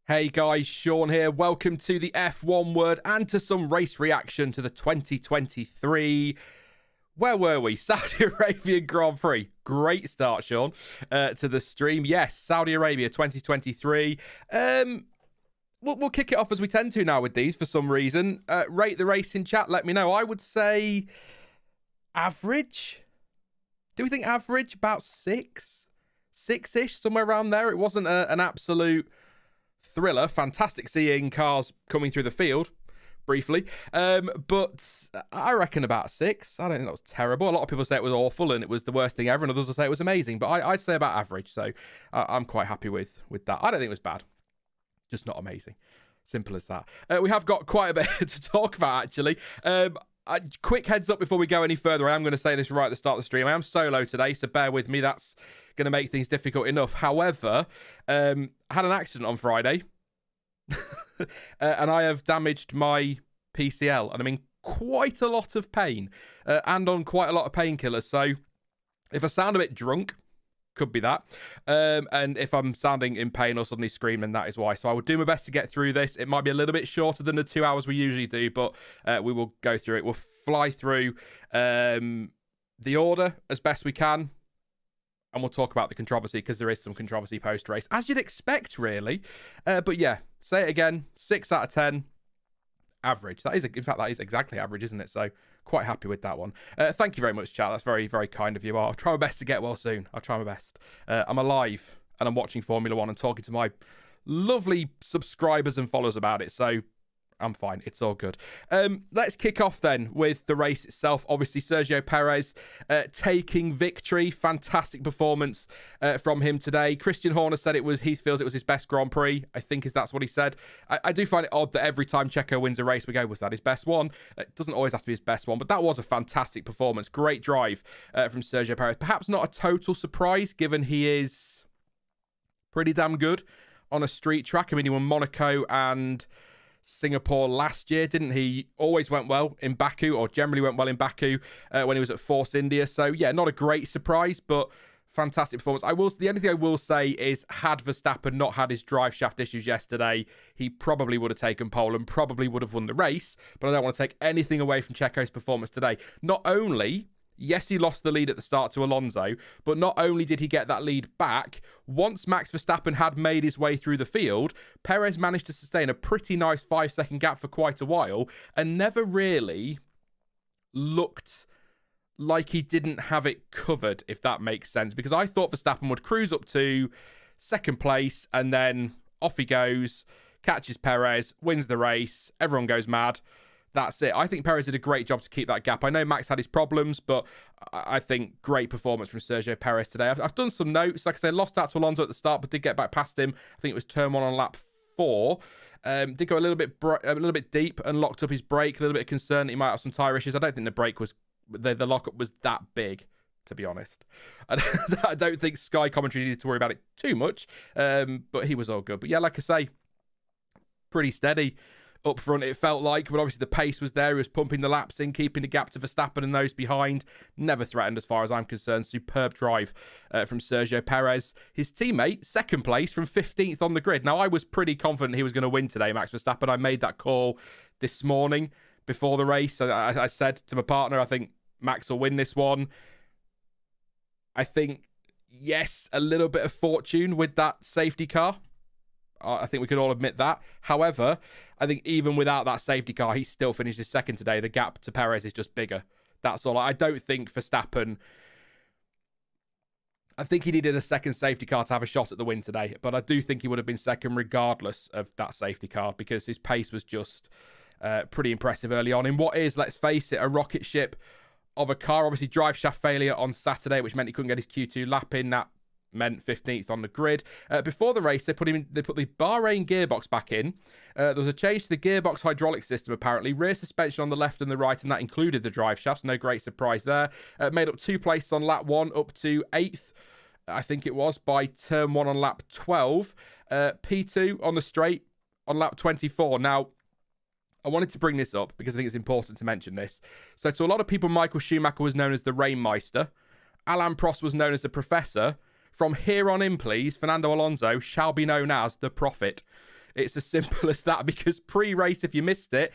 Hey guys, Sean here. Welcome to the F1 Word and to some race reaction to the 2023. Where were we? Saudi Arabian Grand Prix. Great start, Sean, to the stream. Yes, Saudi Arabia 2023. We'll kick it off as we tend to now with these for some reason. Rate the race in chat. Let me know. I would say average. Do we think average? About six-ish, somewhere around there. It wasn't an absolute thriller. Fantastic seeing cars coming through the field briefly, but I reckon about 6. I don't think that was terrible. A lot of people say it was awful and it was the worst thing ever, and others will say it was amazing, but I'd say about average, so I'm quite happy with that. I don't think it was bad, just not amazing. Simple as that. We have got quite a bit to talk about, actually. Quick heads up before we go any further. I am going to say this right at the start of the stream. I am solo today, so bear with me. That's going to make things difficult enough. However, I had an accident on Friday, and I have damaged my PCL, and I'm in quite a lot of pain, and on quite a lot of painkillers. So if I sound a bit drunk, could be that. And if I'm sounding in pain or suddenly screaming, that is why. So I will do my best to get through this. It might be a little bit shorter than the 2 hours we usually do, but we will go through it. We'll fly through the order as best we can, and we'll talk about the controversy, because there is some controversy post-race, as you'd expect, really. But yeah, say it again, 6 out of 10. Average. That is, in fact, that is exactly average, isn't it? So quite happy with that one. Thank you very much, chat. That's very, very kind of you. I'll try my best to get well soon. I'll try my best. I'm alive and I'm watching Formula One and talking to my lovely subscribers and followers about it. So I'm fine. It's all good. Let's kick off then with the race itself. Obviously, Sergio Perez taking victory. Fantastic performance from him today. Christian Horner said he feels it was his best Grand Prix. I think that's what he said. I do find it odd that every time Checo wins a race, we go, was that his best one? It doesn't always have to be his best one, but that was a fantastic performance. Great drive from Sergio Perez. Perhaps not a total surprise, given he is pretty damn good on a street track. I mean, he won Monaco and Singapore last year, didn't he? Always went well in Baku, or generally went well in Baku when he was at Force India. So yeah, not a great surprise, but fantastic performance. The only thing I will say is, had Verstappen not had his drive shaft issues yesterday, he probably would have taken pole and probably would have won the race. But I don't want to take anything away from Checo's performance today. Not only, yes, he lost the lead at the start to Alonso, but not only did he get that lead back, once Max Verstappen had made his way through the field, Perez managed to sustain a pretty nice 5-second gap for quite a while and never really looked like he didn't have it covered, if that makes sense, because I thought Verstappen would cruise up to second place and then off he goes, catches Perez, wins the race, everyone goes mad. That's it. I think Perez did a great job to keep that gap. I know Max had his problems, but I think great performance from Sergio Perez today. I've done some notes. Like I said, lost out to Alonso at the start, but did get back past him. I think it was turn 1 on lap 4. Did go a little bit deep and locked up his brake. A little bit of concern that he might have some tyre issues. I don't think the brake was, the lockup was that big, to be honest. I don't think Sky commentary needed to worry about it too much, but he was all good. But yeah, like I say, pretty steady up front, it felt like, but obviously the pace was there. He was pumping the laps in, keeping the gap to Verstappen and those behind. Never threatened as far as I'm concerned. Superb drive from Sergio Perez. His teammate, second place from 15th on the grid. Now, I was pretty confident he was going to win today, Max Verstappen. I made that call this morning before the race. I said to my partner, I think Max will win this one. I think, yes, a little bit of fortune with that safety car. I think we can all admit that. However, I think even without that safety car, he still finishes second today. The gap to Perez is just bigger. That's all. I don't think Verstappen... I think he needed a second safety car to have a shot at the win today. But I do think he would have been second regardless of that safety car, because his pace was just pretty impressive early on in what is, let's face it, a rocket ship of a car. Obviously, drive shaft failure on Saturday, which meant he couldn't get his Q2 lap in. That meant 15th on the grid. Before the race, they put the Bahrain gearbox back in. There was a change to the gearbox hydraulic system, apparently. Rear suspension on the left and the right, and that included the drive shafts. No great surprise there. Made up 2 places on lap 1 up to 8th, I think it was, by turn 1 on lap 12. P2 on the straight on lap 24. Now, I wanted to bring this up because I think it's important to mention this. So to a lot of people, Michael Schumacher was known as the Rainmeister. Alain Prost was known as the Professor. From here on in, please, Fernando Alonso shall be known as the Prophet. It's as simple as that, because pre-race, if you missed it,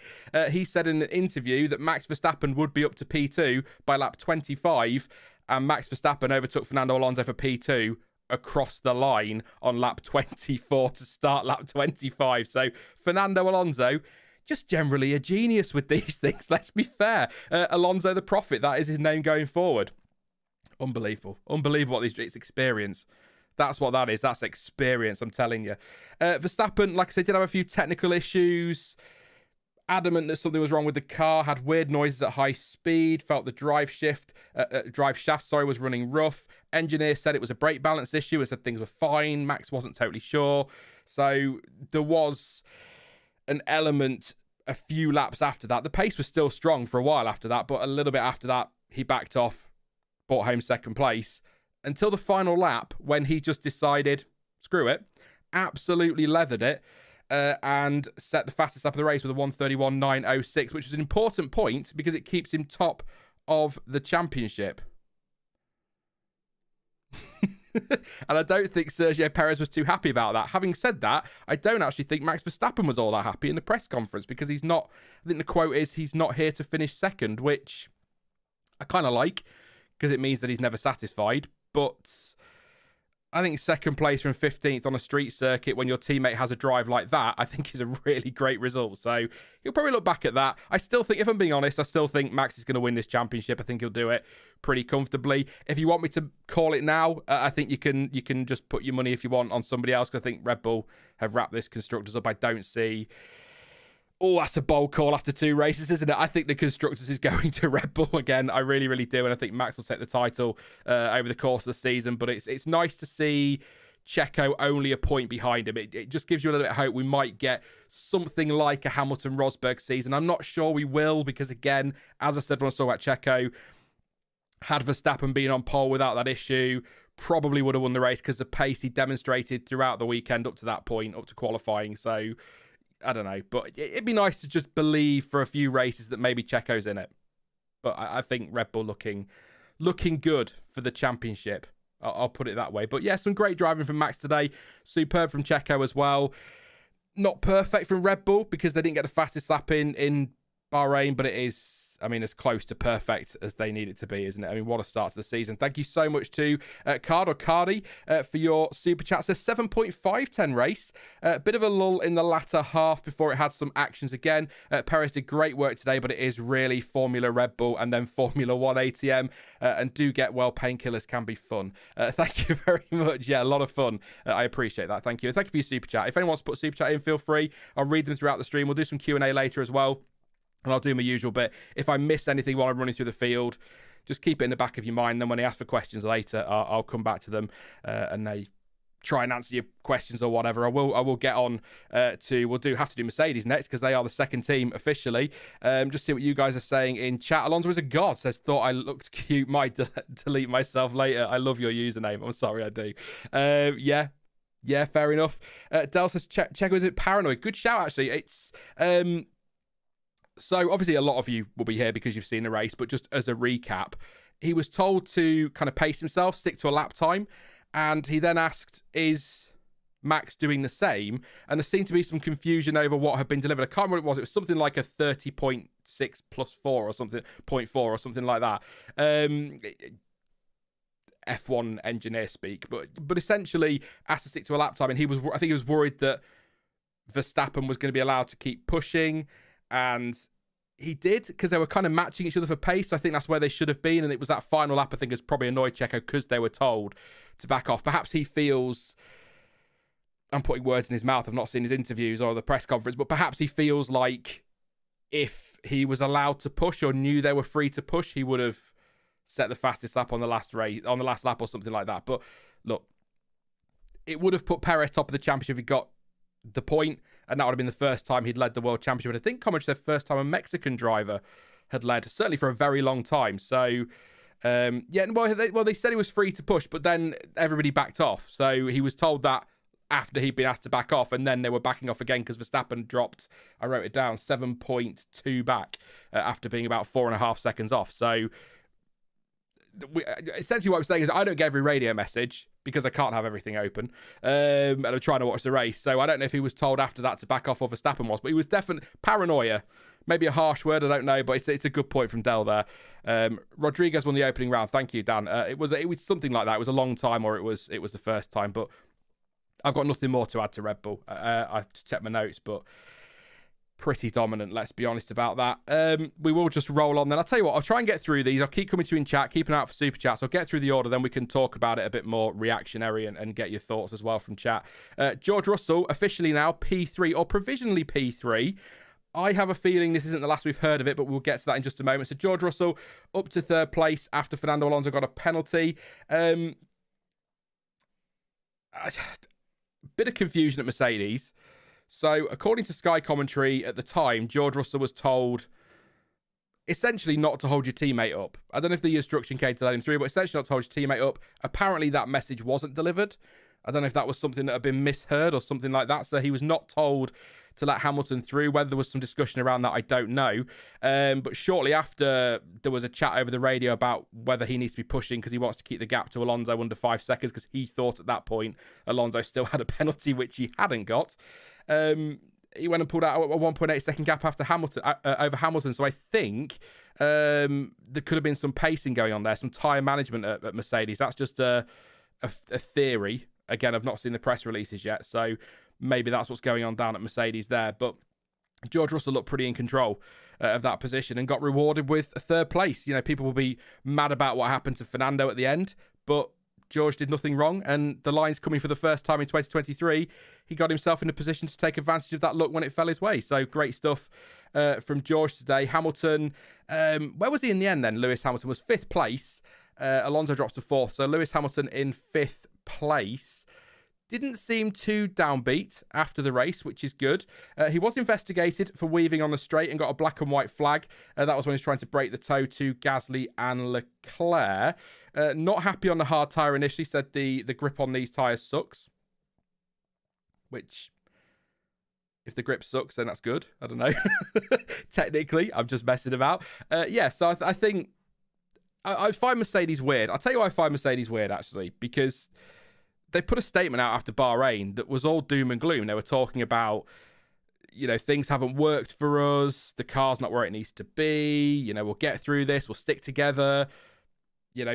he said in an interview that Max Verstappen would be up to P2 by lap 25, and Max Verstappen overtook Fernando Alonso for P2 across the line on lap 24 to start lap 25. So Fernando Alonso, just generally a genius with these things, let's be fair. Alonso the Prophet, that is his name going forward. Unbelievable what it's experience. That's what that is. That's experience, I'm telling you. Verstappen, like I said, did have a few technical issues. Adamant that something was wrong with the car, had weird noises at high speed, felt the drive shaft was running rough. Engineer said it was a brake balance issue and said things were fine. Max wasn't totally sure. So there was an element a few laps after that. The pace was still strong for a while after that, but a little bit after that, he backed off, brought home second place, until the final lap when he just decided, screw it, absolutely leathered it, and set the fastest lap of the race with a 1:31.906, which is an important point because it keeps him top of the championship. And I don't think Sergio Perez was too happy about that. Having said that, I don't actually think Max Verstappen was all that happy in the press conference, because he's not, I think the quote is, he's not here to finish second, which I kind of like, because it means that he's never satisfied. But I think second place from 15th on a street circuit when your teammate has a drive like that, I think is a really great result. So he'll probably look back at that. I still think, if I'm being honest, I still think Max is going to win this championship. I think he'll do it pretty comfortably. If you want me to call it now, I think you can just put your money, if you want, on somebody else, because I think Red Bull have wrapped this Constructors up. I don't see... Oh, that's a bold call after 2 races, isn't it? I think the Constructors is going to Red Bull again. I really, really do. And I think Max will take the title over the course of the season. But it's nice to see Checo only a point behind him. It just gives you a little bit of hope we might get something like a Hamilton-Rosberg season. I'm not sure we will, because, again, as I said when I was talking about Checo, had Verstappen been on pole without that issue, probably would have won the race, because the pace he demonstrated throughout the weekend up to that point, up to qualifying. So... I don't know, but it'd be nice to just believe for a few races that maybe Checo's in it. But I think Red Bull looking good for the championship. I'll put it that way. But yeah, some great driving from Max today. Superb from Checo as well. Not perfect from Red Bull because they didn't get the fastest lap in Bahrain, but it is, I mean, as close to perfect as they need it to be, isn't it? I mean, what a start to the season. Thank you so much to Cardi for your super chats. A 7.510 race. A bit of a lull in the latter half before it had some actions again. Perez did great work today, but it is really Formula Red Bull and then Formula One ATM. And do get well, painkillers can be fun. Thank you very much. Yeah, a lot of fun. I appreciate that. Thank you. And thank you for your super chat. If anyone wants to put a super chat in, feel free. I'll read them throughout the stream. We'll do some Q&A later as well. And I'll do my usual bit. If I miss anything while I'm running through the field, just keep it in the back of your mind. Then when I ask for questions later, I'll come back to them and they try and answer your questions or whatever. I will get on have to do Mercedes next because they are the second team officially. Just see what you guys are saying in chat. Alonso is a god, says, thought I looked cute. Might delete myself later. I love your username. I'm sorry, I do. Yeah, fair enough. Del says, Checo is a bit paranoid. Good shout, actually. It's... So, obviously, a lot of you will be here because you've seen the race, but just as a recap, he was told to kind of pace himself, stick to a lap time, and he then asked, is Max doing the same? And there seemed to be some confusion over what had been delivered. I can't remember what it was. It was something like a 30.6 plus 4 or something, 0.4 or something like that. F1 engineer speak, but essentially asked to stick to a lap time, and I think he was worried that Verstappen was going to be allowed to keep pushing. And he did, because they were kind of matching each other for pace. So I think that's where they should have been. And it was that final lap, I think, has probably annoyed Checo because they were told to back off. Perhaps he feels... I'm putting words in his mouth. I've not seen his interviews or the press conference. But perhaps he feels like if he was allowed to push or knew they were free to push, he would have set the fastest lap on the last lap or something like that. But look, it would have put Perez top of the championship if he got the point, and that would have been the first time he'd led the world championship. And I think Comage said first time a Mexican driver had led, certainly for a very long time. So they said he was free to push, but then everybody backed off. So he was told that after he'd been asked to back off, and then they were backing off again because Verstappen dropped, I wrote it down, 7.2 back after being about 4.5 seconds off. So essentially what I'm saying is I don't get every radio message because I can't have everything open, and I'm trying to watch the race. So I don't know if he was told after that to back off, or Verstappen was, but he was definitely paranoia. Maybe a harsh word, I don't know, but it's a good point from Del there. Rodriguez won the opening round. Thank you, Dan. It was something like that. It was a long time, or it was the first time. But I've got nothing more to add to Red Bull. I checked my notes, but pretty dominant, let's be honest about that. We will just roll on then. I'll tell you what, I'll try and get through these. I'll keep coming to you in chat, keep an eye out for super chats. I'll get through the order, then we can talk about it a bit more reactionary and get your thoughts as well from chat. George Russell, officially now P3 or provisionally P3. I have a feeling this isn't the last we've heard of it, but we'll get to that in just a moment. So George Russell up to third place after Fernando Alonso got a penalty. Bit of confusion at Mercedes. So, according to Sky commentary at the time, George Russell was told essentially not to hold your teammate up. I don't know if the instruction came to let him through, but essentially not to hold your teammate up. Apparently, that message wasn't delivered. I don't know if that was something that had been misheard or something like that. So, he was not told to let Hamilton through. Whether there was some discussion around that, I don't know. But shortly after, there was a chat over the radio about whether he needs to be pushing because he wants to keep the gap to Alonso under 5 seconds, because he thought at that point Alonso still had a penalty, which he hadn't got. He went and pulled out a 1.8 second gap after Hamilton over Hamilton. So I think there could have been some pacing going on there, some tyre management at Mercedes. That's just a theory. Again, I've not seen the press releases yet, so maybe that's what's going on down at Mercedes there. But George Russell looked pretty in control of that position and got rewarded with a third place. You know, people will be mad about what happened to Fernando at the end, but George did nothing wrong, and the line's coming for the first time in 2023. He got himself in a position to take advantage of that luck when it fell his way. So great stuff from George today. Hamilton, where was he in the end then? Lewis Hamilton was 5th place. Alonso drops to 4th. So Lewis Hamilton in 5th place. Didn't seem too downbeat after the race, which is good. He was investigated for weaving on the straight and got a black and white flag. That was when he was trying to break the toe to Gasly and Leclerc. Not happy on the hard tyre initially, said the grip on these tyres sucks. Which, if the grip sucks, then that's good. I don't know. Technically, I'm just messing about. So I think I find Mercedes weird. I'll tell you why I find Mercedes weird, actually, because they put a statement out after Bahrain that was all doom and gloom. They were talking about, things haven't worked for us. The car's not where it needs to be. We'll get through this. We'll stick together.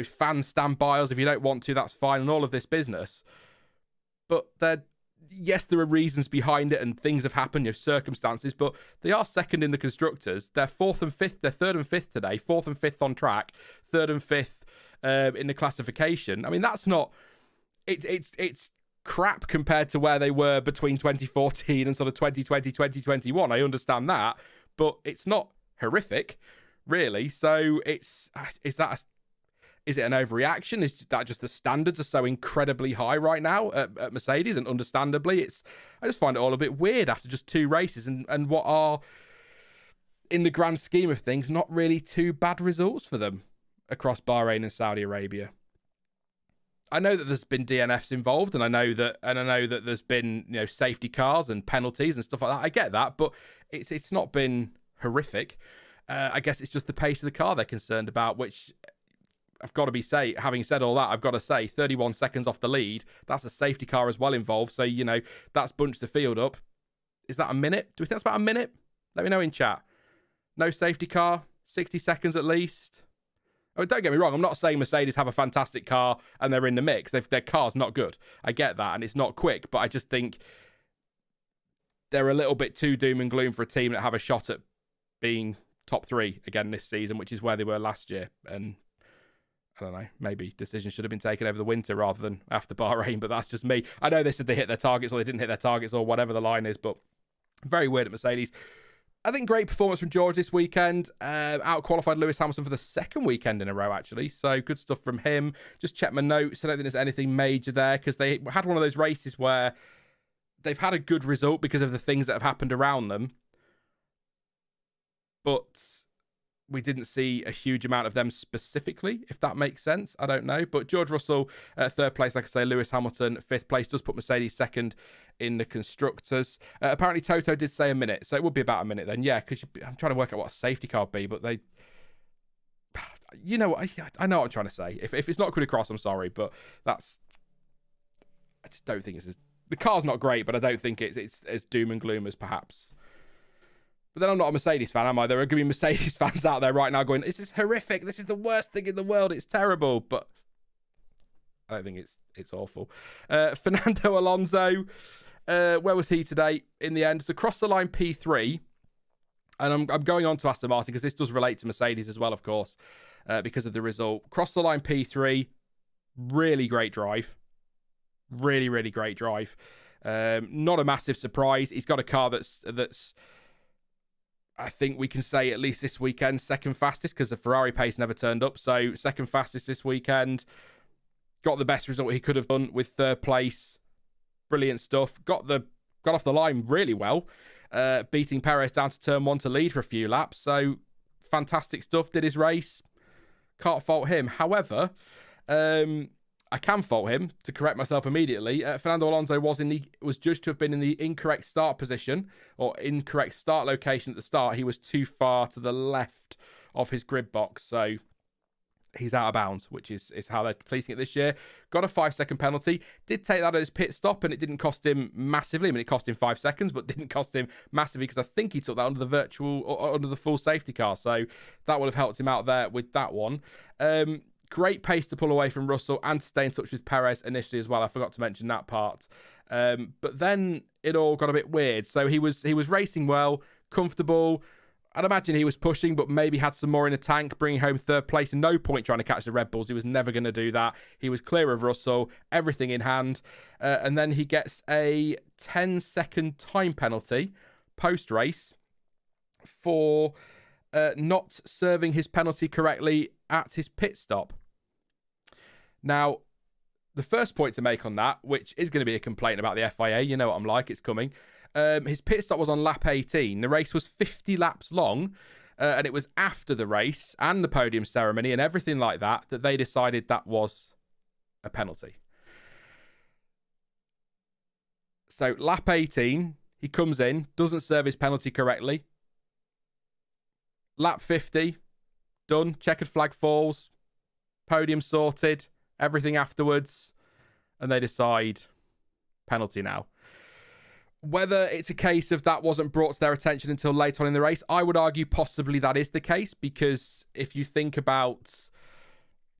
Fans stand by us. If you don't want to, that's fine. And all of this business. But yes, there are reasons behind it and things have happened, circumstances, but they are second in the constructors. They're 4th and 5th. They're 3rd and 5th today. 4th and 5th on track. 3rd and 5th in the classification. I mean, that's not... It's crap compared to where they were between 2014 and sort of 2020, 2021. I understand that, but it's not horrific, really. So is it an overreaction? Is that just the standards are so incredibly high right now at Mercedes? And understandably, I just find it all a bit weird after just 2 races and what are, in the grand scheme of things, not really 2 bad results for them across Bahrain and Saudi Arabia. I know that there's been DNFs involved, and I know that there's been safety cars and penalties and stuff like that. I get that, but it's not been horrific. I guess it's just the pace of the car they're concerned about, which I've got to having said all that, I've got to say 31 seconds off the lead. That's a safety car as well involved, so that's bunched the field up. Is that a minute? Do we think that's about a minute? Let me know in chat. No safety car, 60 seconds at least. Oh, don't get me wrong, I'm not saying Mercedes have a fantastic car and they're in the mix. Their car's not good. I get that, and it's not quick, but I just think they're a little bit too doom and gloom for a team that have a shot at being top 3 again this season, which is where they were last year. And I don't know, maybe decisions should have been taken over the winter rather than after Bahrain, but that's just me. I know they said they hit their targets or they didn't hit their targets or whatever the line is, but very weird at Mercedes. I think great performance from George this weekend. Out-qualified Lewis Hamilton for the 2nd weekend in a row, actually. So good stuff from him. Just check my notes. I don't think there's anything major there because they had one of those races where they've had a good result because of the things that have happened around them. But we didn't see a huge amount of them specifically, if that makes sense. I don't know. But George Russell, 3rd place, like I say. Lewis Hamilton, 5th place. Does put Mercedes 2nd in the constructors. Apparently, Toto did say a minute. So it would be about a minute then. Yeah, because I'm trying to work out what a safety car would be. But you know, I know what I'm trying to say. If it's not coming across, I'm sorry, but I just don't think the car's not great, but I don't think it's as doom and gloom as perhaps. But then I'm not a Mercedes fan, am I? There are going to be Mercedes fans out there right now going, this is horrific. This is the worst thing in the world. It's terrible. But I don't think it's awful. Fernando Alonso, where was he today in the end? It's across the line P3. And I'm going on to Aston Martin because this does relate to Mercedes as well, of course, because of the result. Cross the line P3, really great drive. Really, really great drive. Not a massive surprise. He's got a car that's I think we can say at least this weekend, second fastest because the Ferrari pace never turned up. So second fastest this weekend. Got the best result he could have done with third place. Brilliant stuff. Got off the line really well. Beating Perez down to turn 1 to lead for a few laps. So fantastic stuff. Did his race. Can't fault him. However, I can fault him, to correct myself immediately. Fernando Alonso was judged to have been in the incorrect start position or incorrect start location at the start. He was too far to the left of his grid box, so he's out of bounds, which is how they're policing it this year. Got a 5-second penalty. Did take that at his pit stop, and it didn't cost him massively. I mean, it cost him 5 seconds, but didn't cost him massively because I think he took that under the full safety car. So that would have helped him out there with that one. Great pace to pull away from Russell and to stay in touch with Perez initially as well. I forgot to mention that part. But then it all got a bit weird. So he was racing well, comfortable. I'd imagine he was pushing, but maybe had some more in the tank, bringing home third place. No point trying to catch the Red Bulls. He was never going to do that. He was clear of Russell, everything in hand. And then he gets a 10-second time penalty post-race for not serving his penalty correctly at his pit stop. Now, the first point to make on that, which is going to be a complaint about the FIA, you know what I'm like, it's coming. His pit stop was on lap 18. The race was 50 laps long, and it was after the race and the podium ceremony and everything like that they decided that was a penalty. So lap 18, he comes in, doesn't serve his penalty correctly. Lap 50, done, checkered flag falls, podium sorted, everything afterwards, and they decide penalty now. Whether it's a case of that wasn't brought to their attention until late on in the race, I would argue possibly that is the case, because if you think about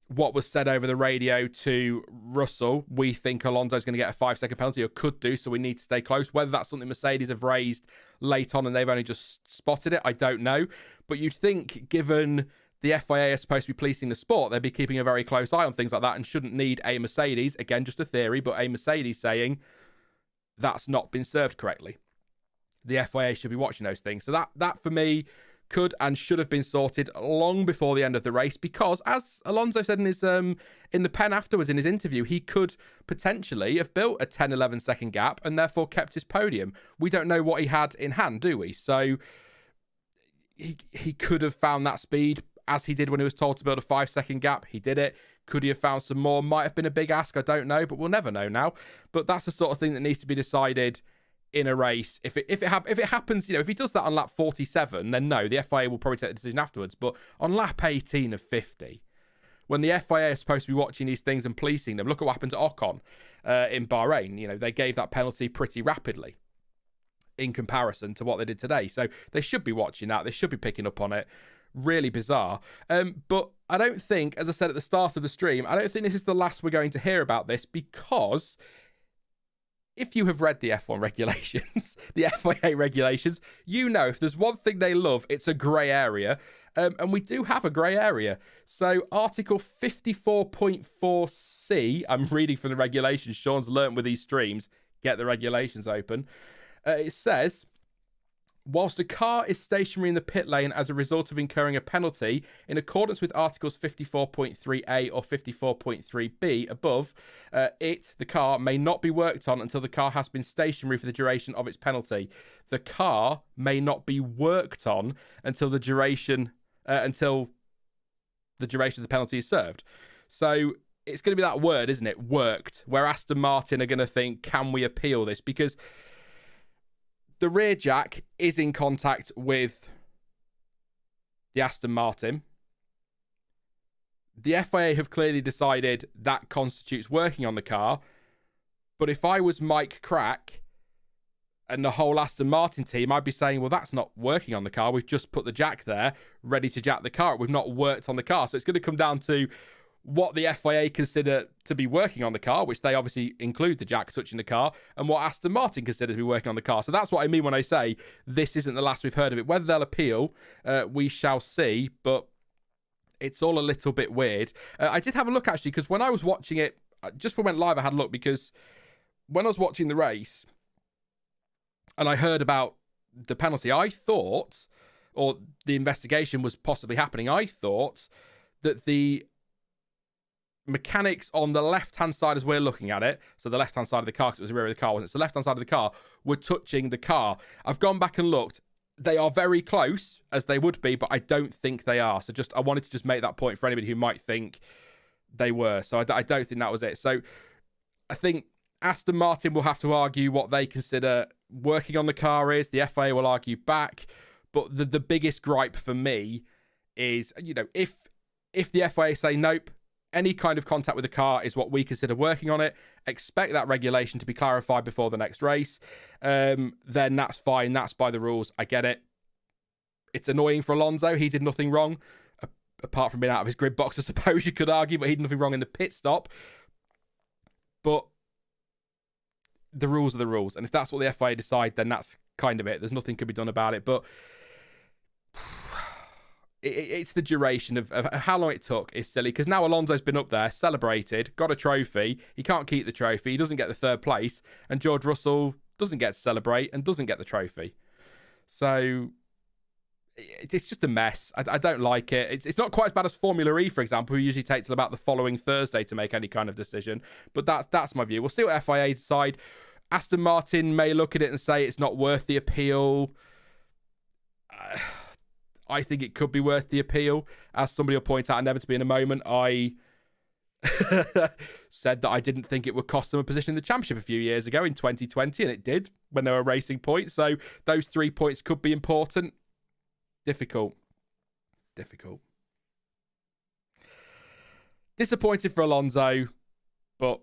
what was said over the radio to Russell, we think Alonso's going to get a 5-second penalty, or could do, so we need to stay close. Whether that's something Mercedes have raised late on and they've only just spotted it, I don't know. But you'd think, given the FIA is supposed to be policing the sport, they'd be keeping a very close eye on things like that and shouldn't need a Mercedes, again, just a theory, but a Mercedes saying that's not been served correctly. The FIA should be watching those things. So that for me could and should have been sorted long before the end of the race, because as Alonso said in his in the pen afterwards in his interview, he could potentially have built a 10-11 second gap and therefore kept his podium. We don't know what he had in hand, do we? So he could have found that speed as he did when he was told to build a 5-second gap. He did it. Could he have found some more? Might have been a big ask. I don't know, but we'll never know now. But that's the sort of thing that needs to be decided in a race. If it happens, if he does that on lap 47, then no, the FIA will probably take the decision afterwards. But on lap 18 of 50, when the FIA is supposed to be watching these things and policing them, look at what happened to Ocon in Bahrain. They gave that penalty pretty rapidly in comparison to what they did today. So they should be watching that. They should be picking up on it. Really bizarre. But I don't think, as I said at the start of the stream, I don't think this is the last we're going to hear about this, because if you have read the F1 regulations, the FIA regulations, if there's one thing they love, it's a grey area. And we do have a grey area. So Article 54.4C, I'm reading from the regulations. Sean's learnt with these streams. Get the regulations open. It says, whilst a car is stationary in the pit lane as a result of incurring a penalty, in accordance with Articles 54.3A or 54.3B above, the car may not be worked on until the car has been stationary for the duration of its penalty. The car may not be worked on until the duration of the penalty is served. So it's going to be that word, isn't it? Worked. Where Aston Martin are going to think, can we appeal this? Because the rear jack is in contact with the Aston Martin. the FIA have clearly decided that constitutes working on the car. But if I was Mike Crack and the whole Aston Martin team, I'd be saying, well, that's not working on the car. We've just put the jack there, ready to jack the car. We've not worked on the car. So it's going to come down to what the FIA consider to be working on the car, which they obviously include the jack touching the car, and what Aston Martin considers to be working on the car. So that's what I mean when I say this isn't the last we've heard of it. Whether they'll appeal, we shall see, but it's all a little bit weird. I did have a look, actually, because when I was watching it, just before we went live, I had a look, because when I was watching the race and I heard about the penalty, I thought, or the investigation was possibly happening, I thought that the mechanics on the left-hand side as we're looking at it, so the left-hand side of the car, because it was the rear of the car, wasn't it? So the left-hand side of the car were touching the car. I've gone back and looked. They are very close, as they would be, but I don't think they are. So I wanted to just make that point for anybody who might think they were. So I don't think that was it. So I think Aston Martin will have to argue what they consider working on the car is. The FIA will argue back. But the biggest gripe for me is, if the FIA say, nope, any kind of contact with the car is what we consider working on it, expect that regulation to be clarified before the next race, then that's fine. That's by the rules. I get it. It's annoying for Alonso. He did nothing wrong, apart from being out of his grid box, I suppose you could argue, but he did nothing wrong in the pit stop. But the rules are the rules. And if that's what the FIA decide, then that's kind of it. There's nothing can be done about it. But it's the duration of how long it took is silly, because now Alonso's been up there, celebrated, got a trophy. He can't keep the trophy. He doesn't get the third place. And George Russell doesn't get to celebrate and doesn't get the trophy. So it's just a mess. I don't like it. It's not quite as bad as Formula E, for example, who usually takes till about the following Thursday to make any kind of decision. But that's my view. We'll see what FIA decide. Aston Martin may look at it and say it's not worth the appeal. I think it could be worth the appeal. As somebody will point out inevitably in a moment, I said that I didn't think it would cost them a position in the championship a few years ago in 2020, and it did when they were racing points. So those 3 points could be important. Difficult. Disappointed for Alonso, but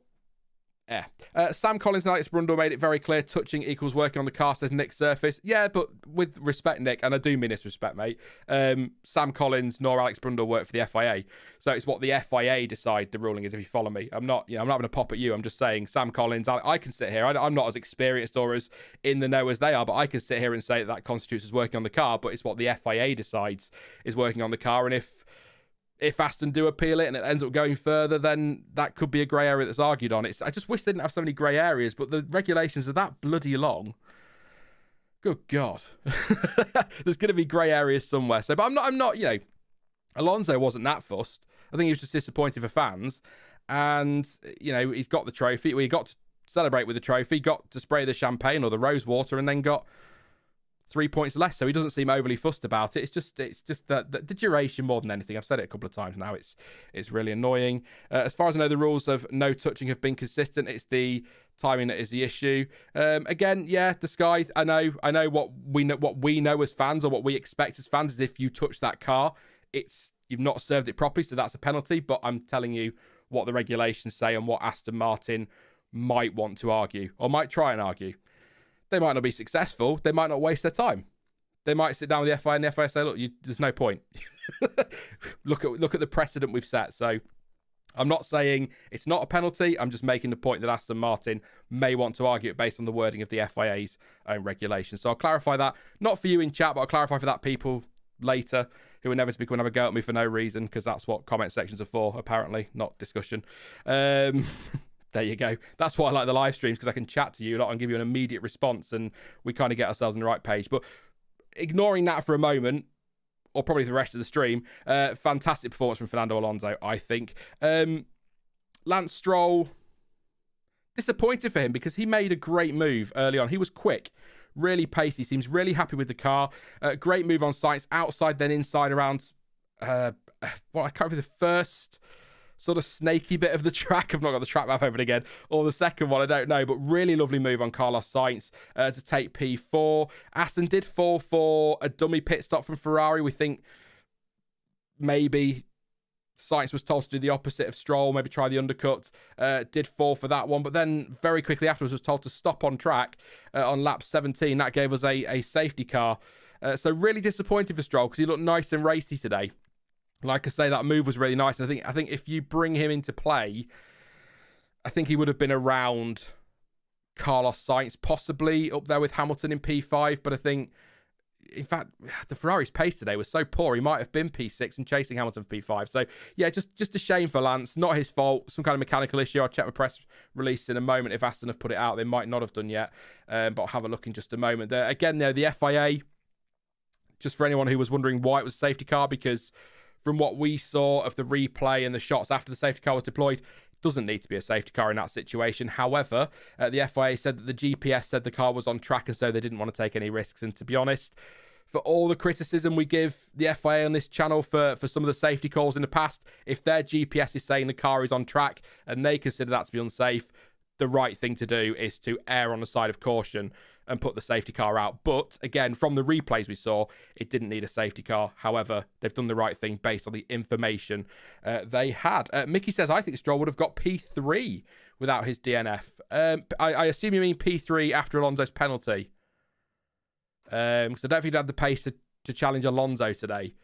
yeah. Sam Collins and Alex Brundle made it very clear touching equals working on the car, says Nick Surface. Yeah, but with respect, Nick, and I do mean this respect, mate, Sam Collins nor Alex Brundle work for the FIA. So it's what the FIA decide the ruling is, if you follow me. I'm not going to pop at you. I'm just saying Sam Collins, I can sit here. I'm not as experienced or as in the know as they are, but I can sit here and say that constitutes as working on the car, but it's what the FIA decides is working on the car. And if Aston do appeal it and it ends up going further, then that could be a grey area that's argued on. I just wish they didn't have so many grey areas, but the regulations are that bloody long. Good God. There's going to be grey areas somewhere. So, but I'm not, Alonso wasn't that fussed. I think he was just disappointed for fans. And, he's got the trophy. Well, he got to celebrate with the trophy, got to spray the champagne or the rose water, and then got 3 points less, so he doesn't seem overly fussed about it. It's just the duration more than anything. I've said it a couple of times now. It's really annoying. As far as I know, the rules of no touching have been consistent. It's the timing that is the issue. Again, yeah, the sky. I know what we know as fans, or what we expect as fans, is if you touch that car, you've not served it properly, so that's a penalty. But I'm telling you what the regulations say and what Aston Martin might want to argue or might try and argue. They might not be successful. They might not waste their time. They might sit down with the FIA and the FIA say, look, there's no point. Look at the precedent we've set. So I'm not saying it's not a penalty. I'm just making the point that Aston Martin may want to argue it based on the wording of the FIA's own regulations. So I'll clarify that. Not for you in chat, but I'll clarify for that people later who inevitably can have a go at me for no reason, because that's what comment sections are for, apparently, not discussion. There you go. That's why I like the live streams, because I can chat to you a lot and give you an immediate response, and we kind of get ourselves on the right page. But ignoring that for a moment, or probably the rest of the stream, fantastic performance from Fernando Alonso, I think. Lance Stroll, disappointed for him, because he made a great move early on. He was quick, really pacey, seems really happy with the car. Great move on sights, outside then inside around, I can't remember the first sort of snaky bit of the track. I've not got the track map open again. Or the second one, I don't know. But really lovely move on Carlos Sainz to take P4. Aston did fall for a dummy pit stop from Ferrari. We think maybe Sainz was told to do the opposite of Stroll, maybe try the undercut. Did fall for that one, but then very quickly afterwards was told to stop on track on lap 17. That gave us a safety car. So really disappointed for Stroll because he looked nice and racy today. Like I say, that move was really nice. And I think if you bring him into play, I think he would have been around Carlos Sainz, possibly up there with Hamilton in P5. But I think, in fact, the Ferrari's pace today was so poor, he might have been P6 and chasing Hamilton for P5. So, yeah, just a shame for Lance. Not his fault. Some kind of mechanical issue. I'll check my press release in a moment. If Aston have put it out, they might not have done yet. But I'll have a look in just a moment. The FIA, just for anyone who was wondering why it was a safety car, because from what we saw of the replay and the shots after the safety car was deployed, it doesn't need to be a safety car in that situation. However, the FIA said that the GPS said the car was on track, and so they didn't want to take any risks. And to be honest, for all the criticism we give the FIA on this channel for some of the safety calls in the past, if their GPS is saying the car is on track and they consider that to be unsafe, the right thing to do is to err on the side of caution and put the safety car out. But again, from the replays we saw, it didn't need a safety car. However, they've done the right thing based on the information they had. Mickey says, I think Stroll would have got P3 without his DNF. I assume you mean P3 after Alonso's penalty. Because I don't think he'd had the pace to challenge Alonso today.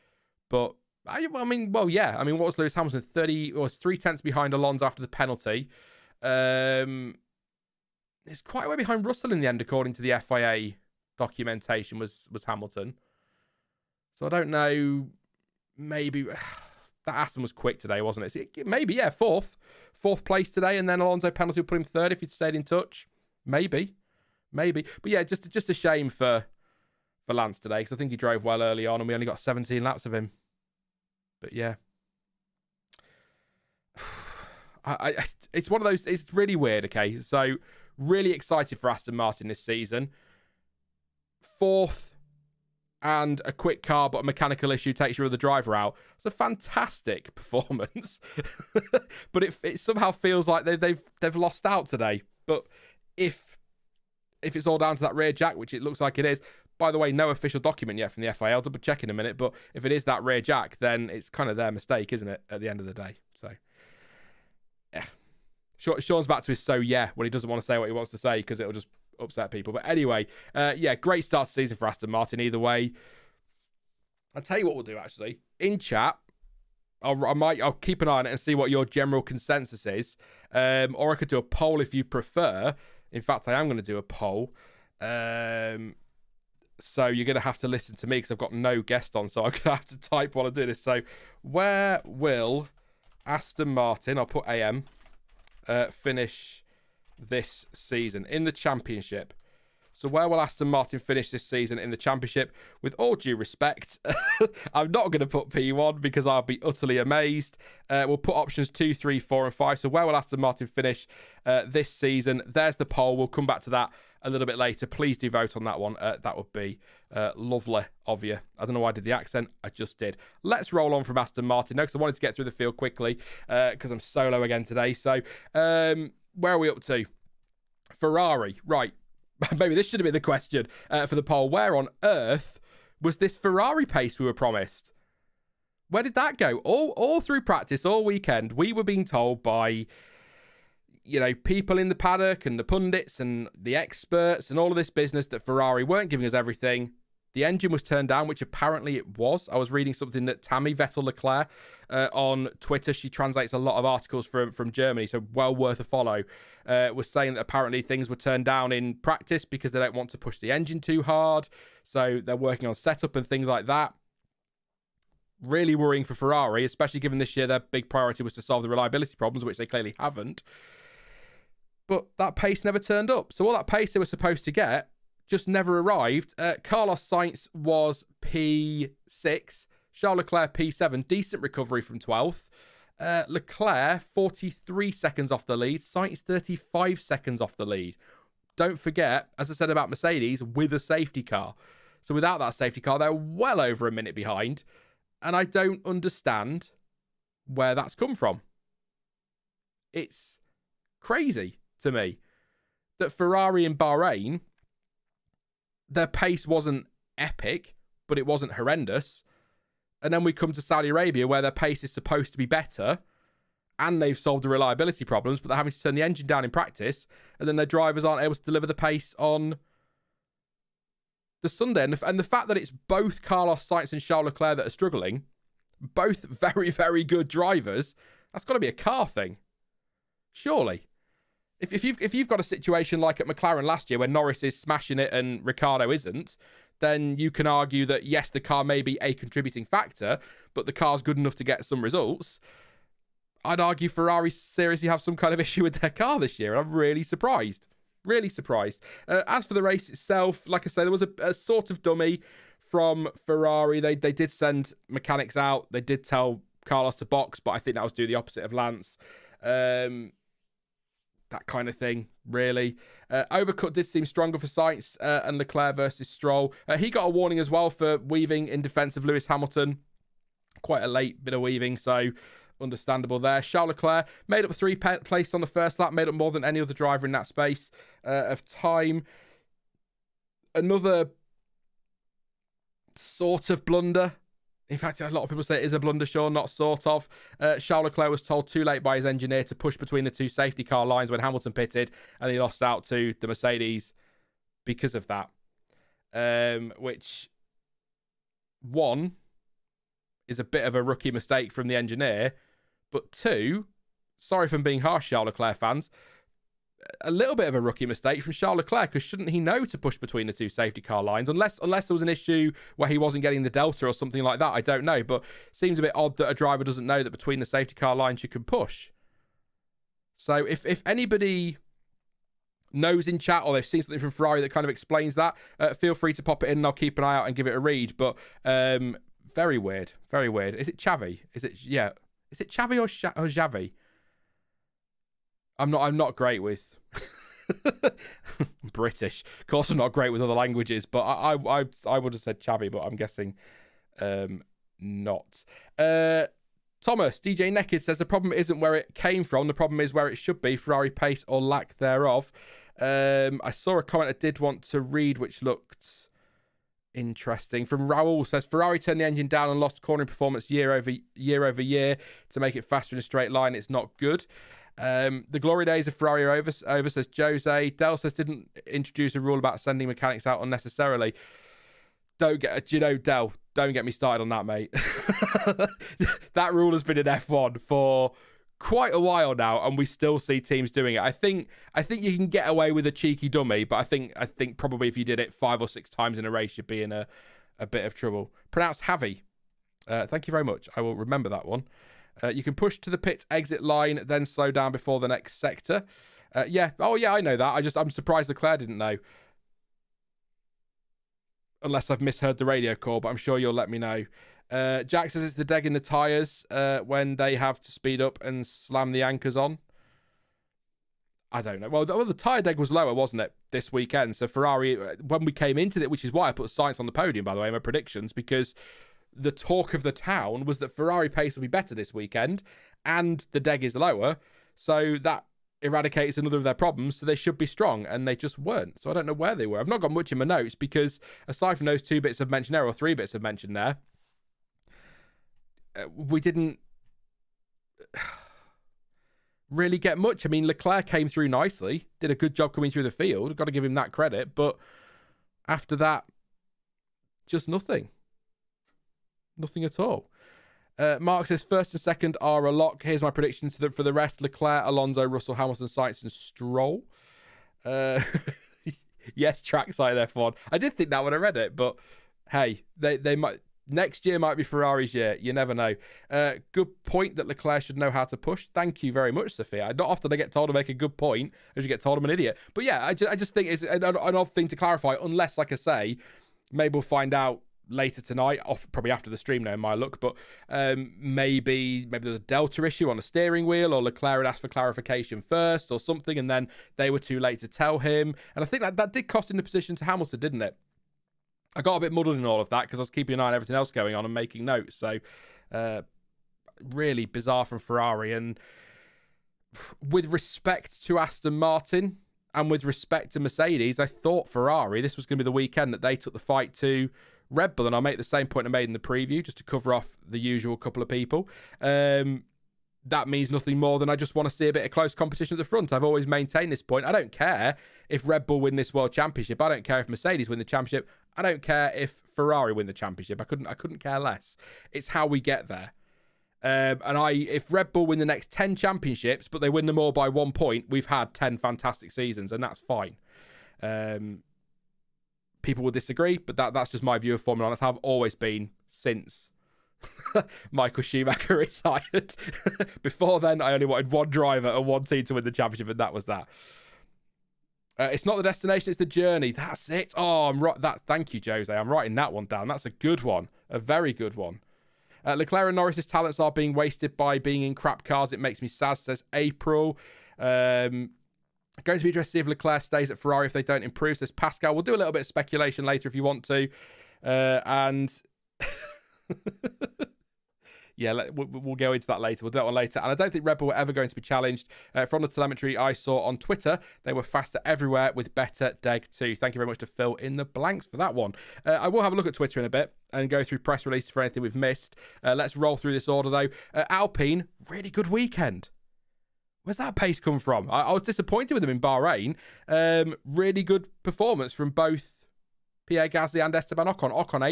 But, yeah. What was Lewis Hamilton? 3 tenths behind Alonso after the penalty. It's quite a way behind Russell in the end, according to the FIA documentation, was Hamilton. So I don't know. Maybe that Aston was quick today, wasn't it? Maybe, yeah, fourth place today, and then Alonso penalty would put him third if he'd stayed in touch. Maybe. But yeah, just a shame for Lance today, because I think he drove well early on, and we only got 17 laps of him. But yeah. It's one of those, it's really weird, okay? So, really excited for Aston Martin this season. 4th and a quick car, but a mechanical issue takes your other driver out. It's a fantastic performance. But it somehow feels like they've lost out today. But if it's all down to that rear jack, which it looks like it is, by the way, no official document yet from the FIA. I'll double check in a minute. But if it is that rear jack, then it's kind of their mistake, isn't it, at the end of the day? So, yeah. Sean's back to his when he doesn't want to say what he wants to say because it'll just upset people. But anyway, great start to the season for Aston Martin either way. I'll tell you what we'll do, actually. In chat, I'll keep an eye on it and see what your general consensus is. Or I could do a poll if you prefer. In fact, I am going to do a poll. So you're going to have to listen to me because I've got no guest on. So I'm going to have to type while I do this. So where will Aston Martin, I'll put AM, finish this season in the championship? So where will Aston Martin finish this season in the championship? With all due respect, I'm not going to put P1 because I'll be utterly amazed. We'll put options 2, 3, 4 and 5. So where will Aston Martin finish this season? There's the poll. We'll come back to that a little bit later. Please do vote on that one. That would be lovely of you. I don't know why I did the accent. I just did. Let's roll on from Aston Martin. No, because I wanted to get through the field quickly because I'm solo again today. So where are we up to? Ferrari. Right. Maybe this should have been the question for the poll. Where on earth was this Ferrari pace we were promised? Where did that go? All through practice, all weekend, we were being told by, people in the paddock and the pundits and the experts and all of this business that Ferrari weren't giving us everything. The engine was turned down, which apparently it was. I was reading something that Tammy Vettel Leclerc on Twitter, she translates a lot of articles from Germany, so well worth a follow, was saying that apparently things were turned down in practice because they don't want to push the engine too hard. So they're working on setup and things like that. Really worrying for Ferrari, especially given this year their big priority was to solve the reliability problems, which they clearly haven't. But that pace never turned up. So all that pace they were supposed to get just never arrived. Carlos Sainz was P6. Charles Leclerc P7. Decent recovery from 12th. Leclerc 43 seconds off the lead. Sainz 35 seconds off the lead. Don't forget, as I said about Mercedes, with a safety car. So without that safety car, they're well over a minute behind. And I don't understand where that's come from. It's crazy to me that Ferrari in Bahrain, their pace wasn't epic, but it wasn't horrendous. And then we come to Saudi Arabia, where their pace is supposed to be better, and they've solved the reliability problems, but they're having to turn the engine down in practice, and then their drivers aren't able to deliver the pace on the Sunday. And the fact that it's both Carlos Sainz and Charles Leclerc that are struggling, both very, very good drivers, that's got to be a car thing. Surely. If you've got a situation like at McLaren last year where Norris is smashing it and Ricciardo isn't, then you can argue that, yes, the car may be a contributing factor, but the car's good enough to get some results. I'd argue Ferrari seriously have some kind of issue with their car this year. I'm really surprised. Really surprised. As for the race itself, like I say, there was a sort of dummy from Ferrari. They did send mechanics out. They did tell Carlos to box, but I think that was do the opposite of Lance. That kind of thing, really. Overcut did seem stronger for Sainz and Leclerc versus Stroll. He got a warning as well for weaving in defence of Lewis Hamilton. Quite a late bit of weaving, so understandable there. Charles Leclerc made up 3 place on the first lap, made up more than any other driver in that space of time. Another sort of blunder. In fact, a lot of people say it is a blunder, Sean, not sort of. Charles Leclerc was told too late by his engineer to push between the 2 safety car lines when Hamilton pitted, and he lost out to the Mercedes because of that. Which, one, is a bit of a rookie mistake from the engineer, but 2, sorry for being harsh, Charles Leclerc fans, a little bit of a rookie mistake from Charles Leclerc, because shouldn't he know to push between the 2 safety car lines? Unless there was an issue where he wasn't getting the delta or something like that, I don't know. But it seems a bit odd that a driver doesn't know that between the safety car lines you can push. So if anybody knows in chat, or they've seen something from Ferrari that kind of explains that, feel free to pop it in and I'll keep an eye out and give it a read. But very weird. Very weird. Is it Xavi? Is it Xavi or Xavi? I'm not great with British. Of course, I'm not great with other languages, but I would have said Xavi, but I'm guessing not. Thomas, DJ Naked says the problem isn't where it came from. The problem is where it should be. Ferrari pace or lack thereof. I saw a comment I did want to read, which looked interesting. From Raul, says Ferrari turned the engine down and lost cornering performance year over year to make it faster in a straight line. It's not good. The glory days of Ferrari are over, says Jose. Del says didn't introduce a rule about sending mechanics out unnecessarily. Del, don't get me started on that, mate. That rule has been in F1 for quite a while now, and we still see teams doing it. I think you can get away with a cheeky dummy, but I think probably if you did it 5 or 6 times in a race, you'd be in a bit of trouble. Pronounced Javi. Thank you very much. I will remember that one. You can push to the pit exit line, then slow down before the next sector. Yeah. Oh, yeah, I know that. I'm surprised Leclerc didn't know. Unless I've misheard the radio call, but I'm sure you'll let me know. Jack says it's the deg in the tyres when they have to speed up and slam the anchors on. I don't know. Well, the tyre deg was lower, wasn't it, this weekend? So Ferrari, when we came into it, which is why I put Sainz on the podium, by the way, in my predictions, because the talk of the town was that Ferrari pace will be better this weekend and the deg is lower. So that eradicates another of their problems. So they should be strong, and they just weren't. So I don't know where they were. I've not got much in my notes because aside from those 2 bits of mention there, or 3 bits of mention there, we didn't really get much. I mean, Leclerc came through nicely, did a good job coming through the field. Got to give him that credit. But after that, just nothing. Nothing at all. Mark says first and second are a lock. Here's my predictions for the rest: Leclerc, Alonso, Russell, Hamilton, Sainz, and Stroll. Yes, trackside F1. I did think that when I read it, but hey, they might next year might be Ferrari's year. You never know. Good point that Leclerc should know how to push. Thank you very much, Sophia. Not often I get told to make a good point, as you get told I'm an idiot. But yeah, I just think it's an odd thing to clarify. Unless, like I say, maybe we'll find out later tonight, probably after the stream now in my look, but maybe there's a delta issue on the steering wheel, or Leclerc had asked for clarification first or something, and then they were too late to tell him. And I think that did cost him the position to Hamilton, didn't it? I got a bit muddled in all of that because I was keeping an eye on everything else going on and making notes. So really bizarre from Ferrari. And with respect to Aston Martin and with respect to Mercedes, I thought Ferrari, this was going to be the weekend that they took the fight to Red Bull, and I'll make the same point I made in the preview, just to cover off the usual couple of people. That means nothing more than I just want to see a bit of close competition at the front. I've always maintained this point. I don't care if Red Bull win this World Championship. I don't care if Mercedes win the championship. I don't care if Ferrari win the championship. I couldn't care less. It's how we get there. If Red Bull win the next 10 championships, but they win them all by 1 point, we've had 10 fantastic seasons, and that's fine. People will disagree, but that's just my view of Formula One. That's how I've always been since Michael Schumacher retired. Before then, I only wanted one driver and one team to win the championship, and that was that. It's not the destination, it's the journey. That's it. Oh, I'm right. Thank you, Jose. I'm writing that one down. That's a good one. A very good one. Leclerc and Norris's talents are being wasted by being in crap cars. It makes me sad, says April. Going to be interested to see if Leclerc stays at Ferrari if they don't improve, says Pascal. We'll do a little bit of speculation later if you want to. Yeah, we'll go into that later. We'll do that one later. And I don't think Red Bull were ever going to be challenged. From the telemetry I saw on Twitter, they were faster everywhere with better DEG too. Thank you very much to fill in the blanks for that one. I will have a look at Twitter in a bit and go through press releases for anything we've missed. Let's roll through this order, though. Alpine, really good weekend. Where's that pace come from? I was disappointed with them in Bahrain. Really good performance from both Pierre Gasly and Esteban Ocon. Ocon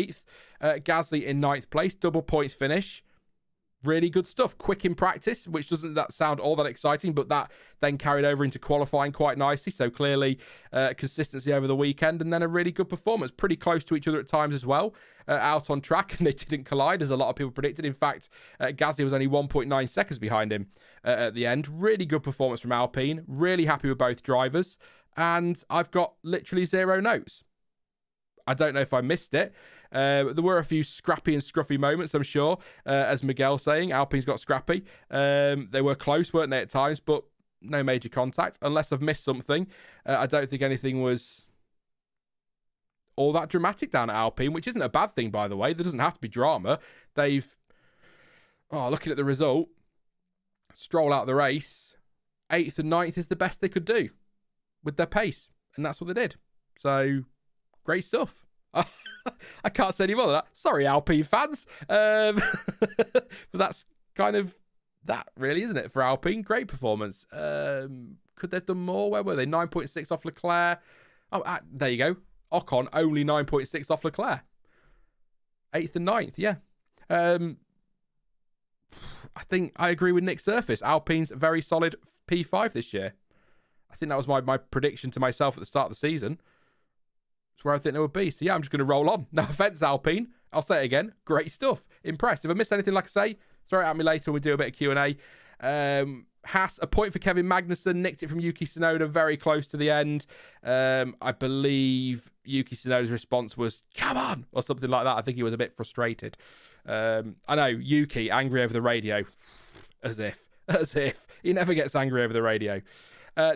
8th, Gasly in 9th place, double points finish. Really good stuff. Quick in practice, which doesn't sound all that exciting, but that then carried over into qualifying quite nicely. So clearly consistency over the weekend, and then a really good performance. Pretty close to each other at times as well, out on track, and they didn't collide as a lot of people predicted. In fact, Gasly was only 1.9 seconds behind him at the end. Really good performance from Alpine. Really happy with both drivers, and I've got literally 0 notes. I don't know if I missed it. There were a few scrappy and scruffy moments, I'm sure. As Miguel saying, Alpine's got scrappy. They were close, weren't they, at times, but no major contact. Unless I've missed something, I don't think anything was all that dramatic down at Alpine, which isn't a bad thing, by the way. There doesn't have to be drama. Looking at the result, Stroll out of the race, 8th and 9th is the best they could do with their pace, and that's what they did. So, great stuff. I can't say any more than that. Sorry, Alpine fans. But that's kind of that, really, isn't it, for Alpine? Great performance. Could they have done more? Where were they? 9.6 off Leclerc. There you go. Ocon, only 9.6 off Leclerc. 8th and 9th, yeah. I think I agree with Nick Surface. Alpine's a very solid P5 this year. I think that was my prediction to myself at the start of the season. It's where I think they would be. So, yeah, I'm just going to roll on. No offence, Alpine. I'll say it again. Great stuff. Impressed. If I missed anything, like I say, throw it at me later when we do a bit of Q&A. Haas, a point for Kevin Magnussen. Nicked it from Yuki Tsunoda very close to the end. I believe Yuki Tsunoda's response was, come on, or something like that. I think he was a bit frustrated. I know, Yuki, angry over the radio. As if. He never gets angry over the radio.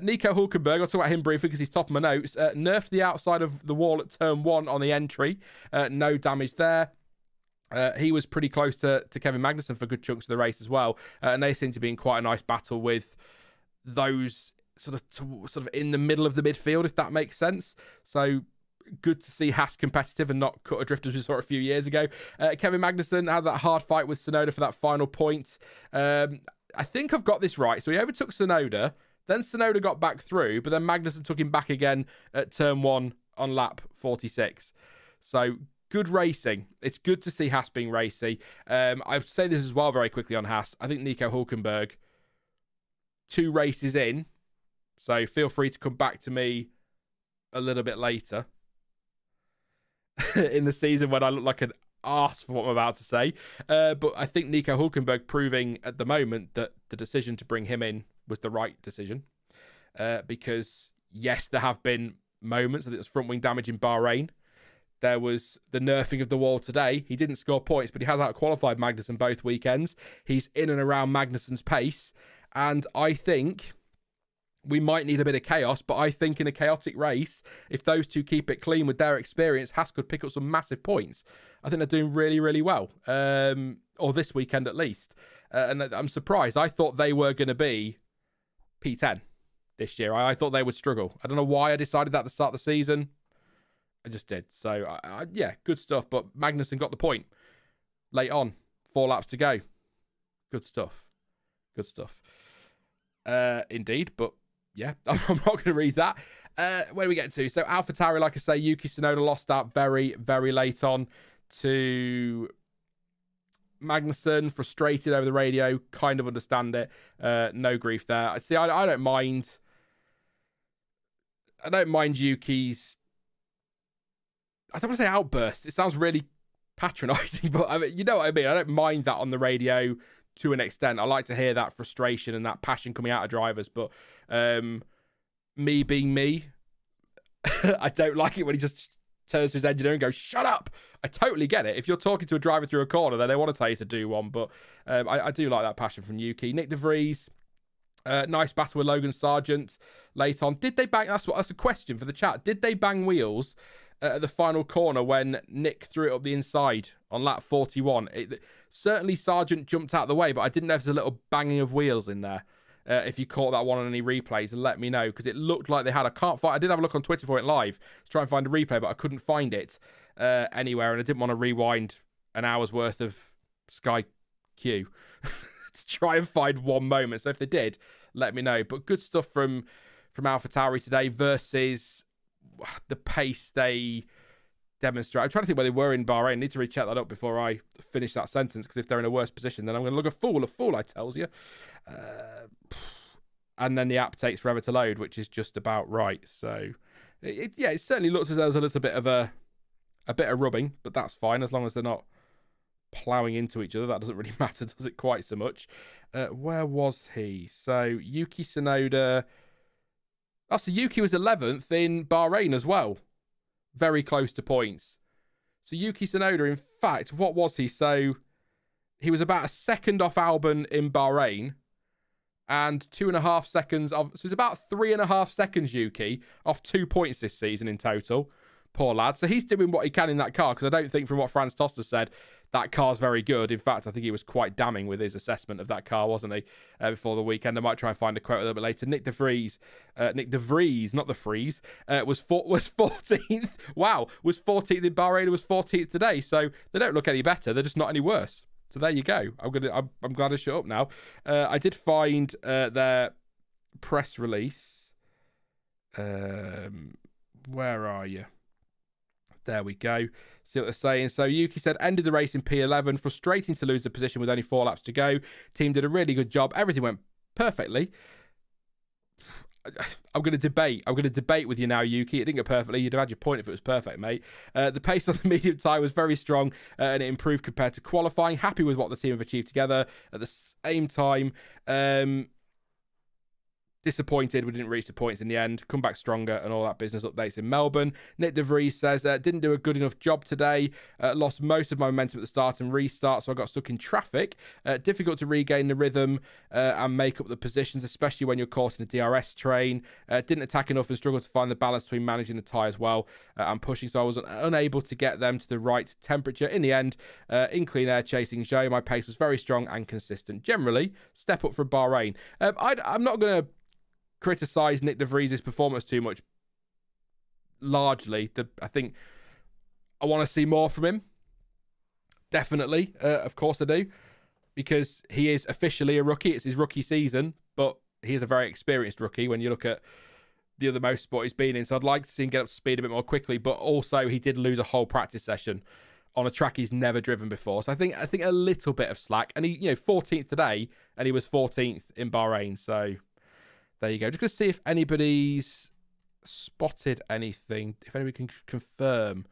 Nico Hulkenberg, I'll talk about him briefly because he's top of my notes. Nerfed the outside of the wall at turn 1 on the entry. No damage there. He was pretty close to Kevin Magnussen for good chunks of the race as well. And they seem to be in quite a nice battle with those sort of in the middle of the midfield, if that makes sense. So good to see Haas competitive and not cut adrift as we saw a few years ago. Kevin Magnussen had that hard fight with Tsunoda for that final point. I think I've got this right. So he overtook Tsunoda. Then Tsunoda got back through, but then Magnussen took him back again at turn 1 on lap 46. So good racing. It's good to see Haas being racy. I would say this as well very quickly on Haas. I think Nico Hulkenberg, 2 races in, so feel free to come back to me a little bit later in the season when I look like an arse for what I'm about to say. But I think Nico Hulkenberg proving at the moment that the decision to bring him in was the right decision. Because, yes, there have been moments. I think there's front wing damage in Bahrain. There was the nerfing of the wall today. He didn't score points, but he has out-qualified Magnussen both weekends. He's in and around Magnussen's pace. And I think we might need a bit of chaos, but I think in a chaotic race, if those two keep it clean with their experience, Haas could pick up some massive points. I think they're doing really, really well. Or this weekend at least. And I'm surprised. I thought they were going to be P10 this year. I thought they would struggle. I don't know why I decided that at the start of the season. I just did. So, yeah, good stuff. But Magnussen got the point late on. 4 laps to go. Good stuff. Good stuff. Indeed. But, yeah, I'm not going to read that. Where do we get to? So, AlphaTauri, like I say, Yuki Tsunoda lost out very, very late on to Magnussen. Frustrated over the radio. Kind of understand it. No grief there. See, I don't mind. I don't mind Yuki's, I don't want to say outbursts. It sounds really patronising, but I mean, you know what I mean. I don't mind that on the radio to an extent. I like to hear that frustration and that passion coming out of drivers. But me being me, I don't like it when he just turns to his engineer and goes, "Shut up!" I totally get it. If you're talking to a driver through a corner, then they want to tell you to do one. But I do like that passion from Yuki. Nick De Vries. Nice battle with Logan Sargent late on. Did they bang? That's a question for the chat. Did they bang wheels at the final corner when Nick threw it up the inside on lap 41? Certainly Sargent jumped out of the way, but I didn't know if there's a little banging of wheels in there. If you caught that one on any replays, let me know, because it looked like they had. I did have a look on Twitter for it live to try and find a replay, but I couldn't find it anywhere, and I didn't want to rewind an hour's worth of Sky Q to try and find one moment. So if they did, let me know. But good stuff from AlphaTauri today versus the pace they demonstrate. I'm trying to think where they were in Bahrain. I need to recheck that up before I finish that sentence, because if they're in a worse position, then I'm going to look a fool, I tells you. And then the app takes forever to load, which is just about right. So, it certainly looks as though there's a little bit of a bit of rubbing, but that's fine as long as they're not ploughing into each other. That doesn't really matter, does it, quite so much? Where was he? So Yuki Tsunoda. Oh, so Yuki was 11th in Bahrain as well. Very close to points. So Yuki Tsunoda, in fact, what was he? So he was about a second off Albon in Bahrain and 2.5 seconds off. So it's about 3.5 seconds, Yuki, off 2 points this season in total. Poor lad. So he's doing what he can in that car, because I don't think, from what Franz Toster said, that car's very good. In fact, I think he was quite damning with his assessment of that car, wasn't he, before the weekend? I might try and find a quote a little bit later. Nick De Vries, not the Freeze, was 14th. Wow, was 14th in Bahrain, was 14th today. So they don't look any better. They're just not any worse. So there you go. I'm glad I shut up now. I did find their press release. Where are you? There we go. See what they're saying. So Yuki said, ended the race in P11. Frustrating to lose the position with only 4 laps to go. Team did a really good job. Everything went perfectly. I'm going to debate with you now, Yuki. It didn't go perfectly. You'd have had your point if it was perfect, mate. The pace on the medium tyre was very strong and it improved compared to qualifying. Happy with what the team have achieved together. At the same time, disappointed we didn't reach the points in the end. Come back stronger and all that business. Updates in Melbourne. Nick De Vries says, didn't do a good enough job today. Lost most of my momentum at the start and restart, so I got stuck in traffic. Difficult to regain the rhythm and make up the positions, especially when you're caught in a DRS train. Didn't attack enough and struggled to find the balance between managing the tyres well and pushing, so I was unable to get them to the right temperature. In the end, in clean air chasing Zhou, my pace was very strong and consistent. Generally, step up for Bahrain. I'm not going to criticise Nick De Vries' performance too much. Largely, I think I want to see more from him. Definitely, of course I do, because he is officially a rookie. It's his rookie season, but he is a very experienced rookie when you look at the other motorsport he's been in. So I'd like to see him get up to speed a bit more quickly. But also, he did lose a whole practice session on a track he's never driven before. So I think a little bit of slack. And he, 14th today, and he was 14th in Bahrain. So there you go. Just going to see if anybody's spotted anything. If anybody can confirm.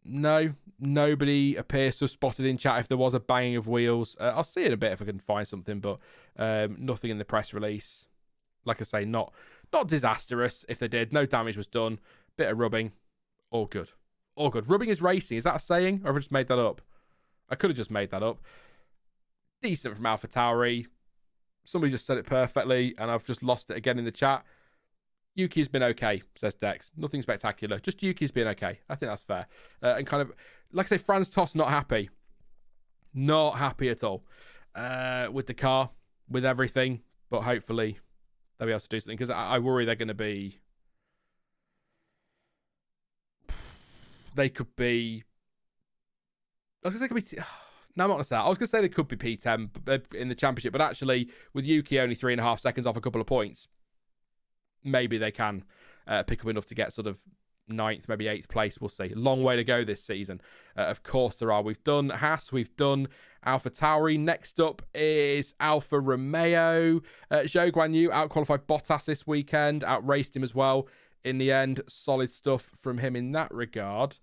No, nobody appears to have spotted in chat if there was a banging of wheels. I'll see in a bit if I can find something, but nothing in the press release. Like I say, not disastrous if they did. No damage was done. Bit of rubbing. All good. All good. Rubbing is racing. Is that a saying? Or have I just made that up? I could have just made that up. Decent from AlphaTauri. Somebody just said it perfectly, and I've just lost it again in the chat. Yuki's been okay, says Dex. Nothing spectacular. Just Yuki's been okay. I think that's fair. And kind of, like I say, Franz Tost not happy. Not happy at all with the car, with everything. But hopefully they'll be able to do something, because I worry they're going to be they could be... I was going to say they could be... No, I'm not going to say that. I was going to say they could be P10 in the championship, but actually, with Yuki only 3.5 seconds off a couple of points, maybe they can pick up enough to get sort of 9th, maybe 8th place. We'll see. Long way to go this season. Of course there are. We've done Haas. We've done Alpha Tauri. Next up is Alfa Romeo. Zhou Guanyu outqualified Bottas this weekend. Outraced him as well in the end. Solid stuff from him in that regard.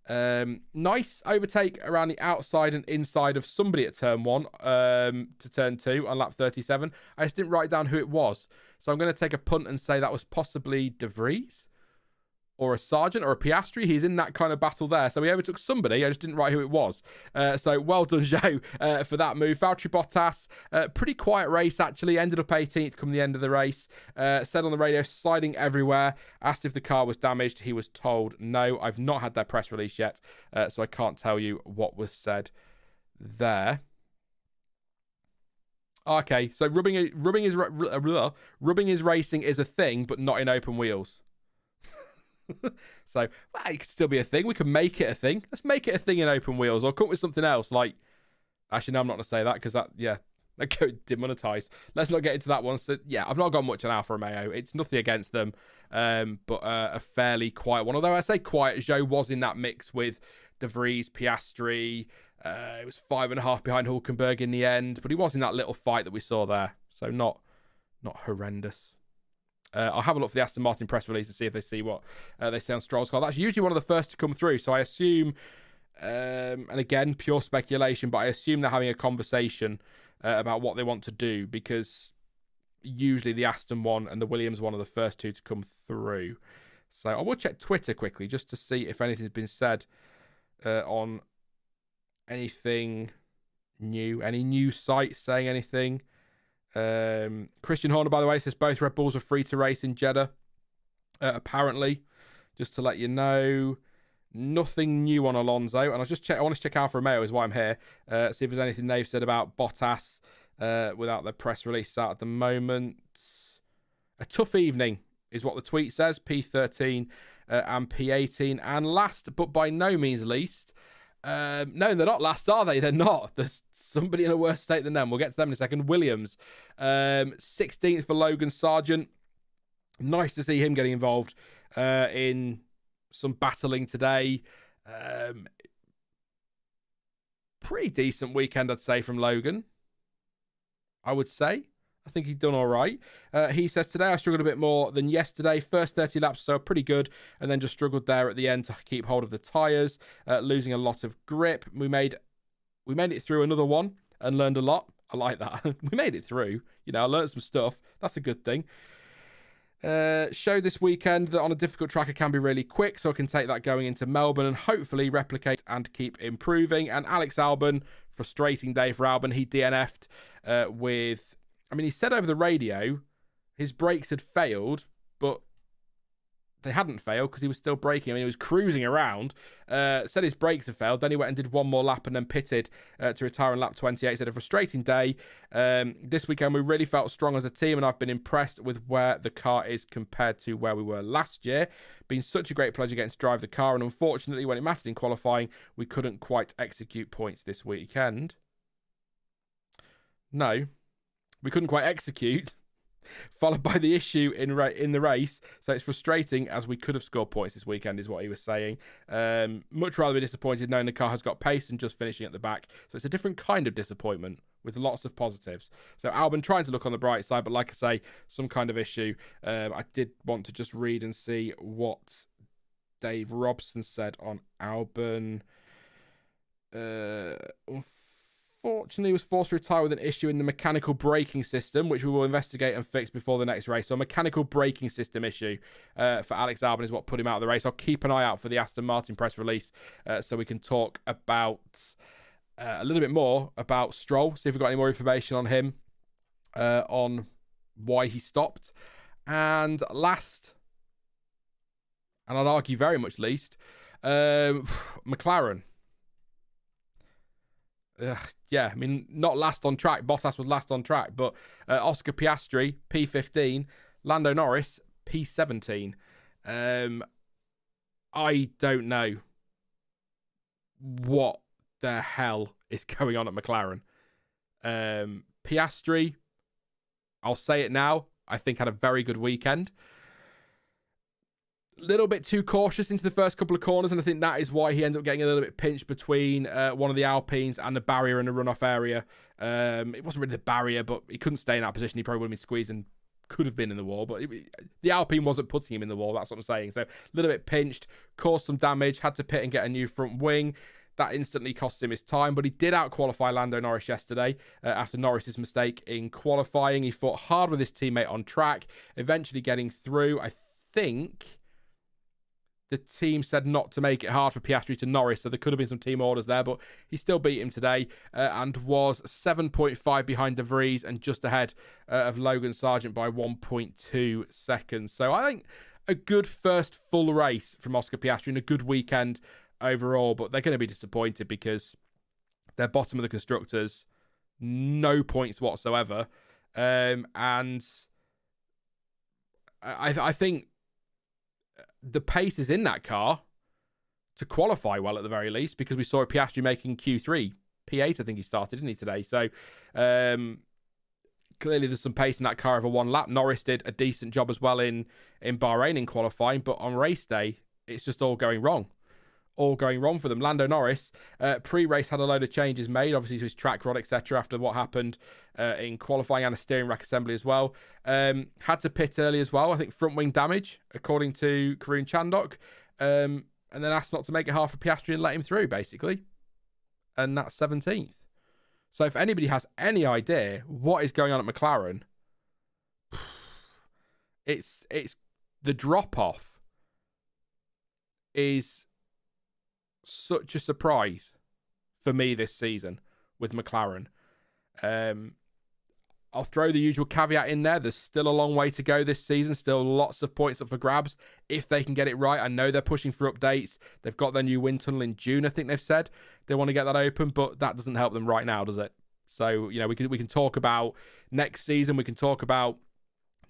Nice overtake around the outside and inside of somebody at turn 1 to turn 2 on lap 37. I just didn't write down who it was. So I'm going to take a punt and say that was possibly De Vries or a Sargent or a Piastri. He's in that kind of battle there. So he overtook somebody. I just didn't write who it was. So well done, Zhou, for that move. Valtteri Bottas, pretty quiet race, actually. Ended up 18th come the end of the race. Said on the radio, sliding everywhere. Asked if the car was damaged. He was told no. I've not had their press release yet, so I can't tell you what was said there. Okay, so rubbing is racing is a thing, but not in open wheels. So, well, it could still be a thing. We can make it a thing. Let's make it a thing in open wheels, or come up with something else. Like, actually, no, I'm not going to say that because that go demonetized. Let's not get into that one. So, yeah, I've not got much on Alfa Romeo. It's nothing against them, but a fairly quiet one. Although I say quiet, Zhou was in that mix with De Vries, Piastri. It was 5.5 behind Hülkenberg in the end, but he was in that little fight that we saw there. So not horrendous. I'll have a look for the Aston Martin press release to see if they see what they say on Stroll's car. That's usually one of the first to come through. So I assume, and again, pure speculation, but I assume they're having a conversation about what they want to do, because usually the Aston one and the Williams one are the first two to come through. So I will check Twitter quickly just to see if anything's been said on anything new. Any news sites saying anything? Christian Horner, by the way, says both Red Bulls were free to race in Jeddah. Apparently, just to let you know, nothing new on Alonso. And I want to check Alfa Romeo is why I'm here. See if there's anything they've said about Bottas without their press release out at the moment. A tough evening is what the tweet says. P13 and P18, and last but by no means least. No, they're not last, are they? They're not. There's somebody in a worse state than them. We'll get to them in a second. Williams, 16th for Logan Sargent. Nice to see him getting involved in some battling today. Pretty decent weekend, I'd say, from Logan. I would say. I think he's done all right. He says, today I struggled a bit more than yesterday. First 30 laps or so pretty good, and then just struggled there at the end to keep hold of the tyres, losing a lot of grip. We made it through another one and learned a lot. I like that. We made it through. I learned some stuff. That's a good thing. Showed this weekend that on a difficult track it can be really quick, so I can take that going into Melbourne and hopefully replicate and keep improving. And Alex Albon, frustrating day for Albon. He DNF'd with... he said over the radio his brakes had failed, but they hadn't failed because he was still braking. He was cruising around. Said his brakes had failed. Then he went and did one more lap and then pitted to retire on lap 28. Said a frustrating day. This weekend we really felt strong as a team, and I've been impressed with where the car is compared to where we were last year. Been such a great pleasure getting to drive the car, and unfortunately when it mattered in qualifying, we couldn't quite execute points this weekend. No. We couldn't quite execute, followed by the issue in the race. So it's frustrating as we could have scored points this weekend, is what he was saying. Much rather be disappointed knowing the car has got pace and just finishing at the back. So it's a different kind of disappointment with lots of positives. So Albon trying to look on the bright side, but like I say, some kind of issue. I did want to just read and see what Dave Robson said on Albon. Unfortunately, was forced to retire with an issue in the mechanical braking system, which we will investigate and fix before the next race. So a mechanical braking system issue for Alex Albon is what put him out of the race. I'll keep an eye out for the Aston Martin press release so we can talk about a little bit more about Stroll, see if we've got any more information on him, on why he stopped. And last, and I'd argue very much least, McLaren. Yeah, not last on track. Bottas was last on track, but Oscar Piastri, P15, Lando Norris, P17. I don't know. what the hell is going on at McLaren. Piastri, I'll say it now, I think had a very good weekend. Little bit too cautious into the first couple of corners, and I think that is why he ended up getting a little bit pinched between one of the Alpines and the barrier in the runoff area. It wasn't really the barrier, but he couldn't stay in that position. He probably would have been squeezed and could have been in the wall, but the Alpine wasn't putting him in the wall. That's what I'm saying. So a little bit pinched, caused some damage, had to pit and get a new front wing. That instantly cost him his time, but he did out-qualify Lando Norris yesterday after Norris's mistake in qualifying. He fought hard with his teammate on track, eventually getting through. I think the team said not to make it hard for Piastri to Norris, so there could have been some team orders there, but he still beat him today and was 7.5 behind De Vries and just ahead of Logan Sargent by 1.2 seconds. So I think a good first full race from Oscar Piastri and a good weekend overall, but they're going to be disappointed because they're bottom of the constructors, no points whatsoever, and I think the pace is in that car to qualify well at the very least, because we saw Piastri making Q3. P8, I think he started, didn't he, today? So clearly there's some pace in that car over one lap. Norris did a decent job as well in Bahrain in qualifying, but on race day, it's just all going wrong. All going wrong for them. Lando Norris, pre-race had a load of changes made, obviously to his track rod, etc., after what happened in qualifying and a steering rack assembly as well. Had to pit early as well. I think front wing damage, according to Karun Chandok. And then asked not to make it hard for Piastri and let him through, basically. And that's 17th. So if anybody has any idea what is going on at McLaren, it's the drop-off is such a surprise for me this season with McLaren. I'll throw the usual caveat in there. There's still a long way to go this season. Still lots of points up for grabs if they can get it right. I know they're pushing for updates. They've got their new wind tunnel in June, I think they've said. They want to get that open, but that doesn't help them right now, does it? So, you know, we can talk about next season. We can talk about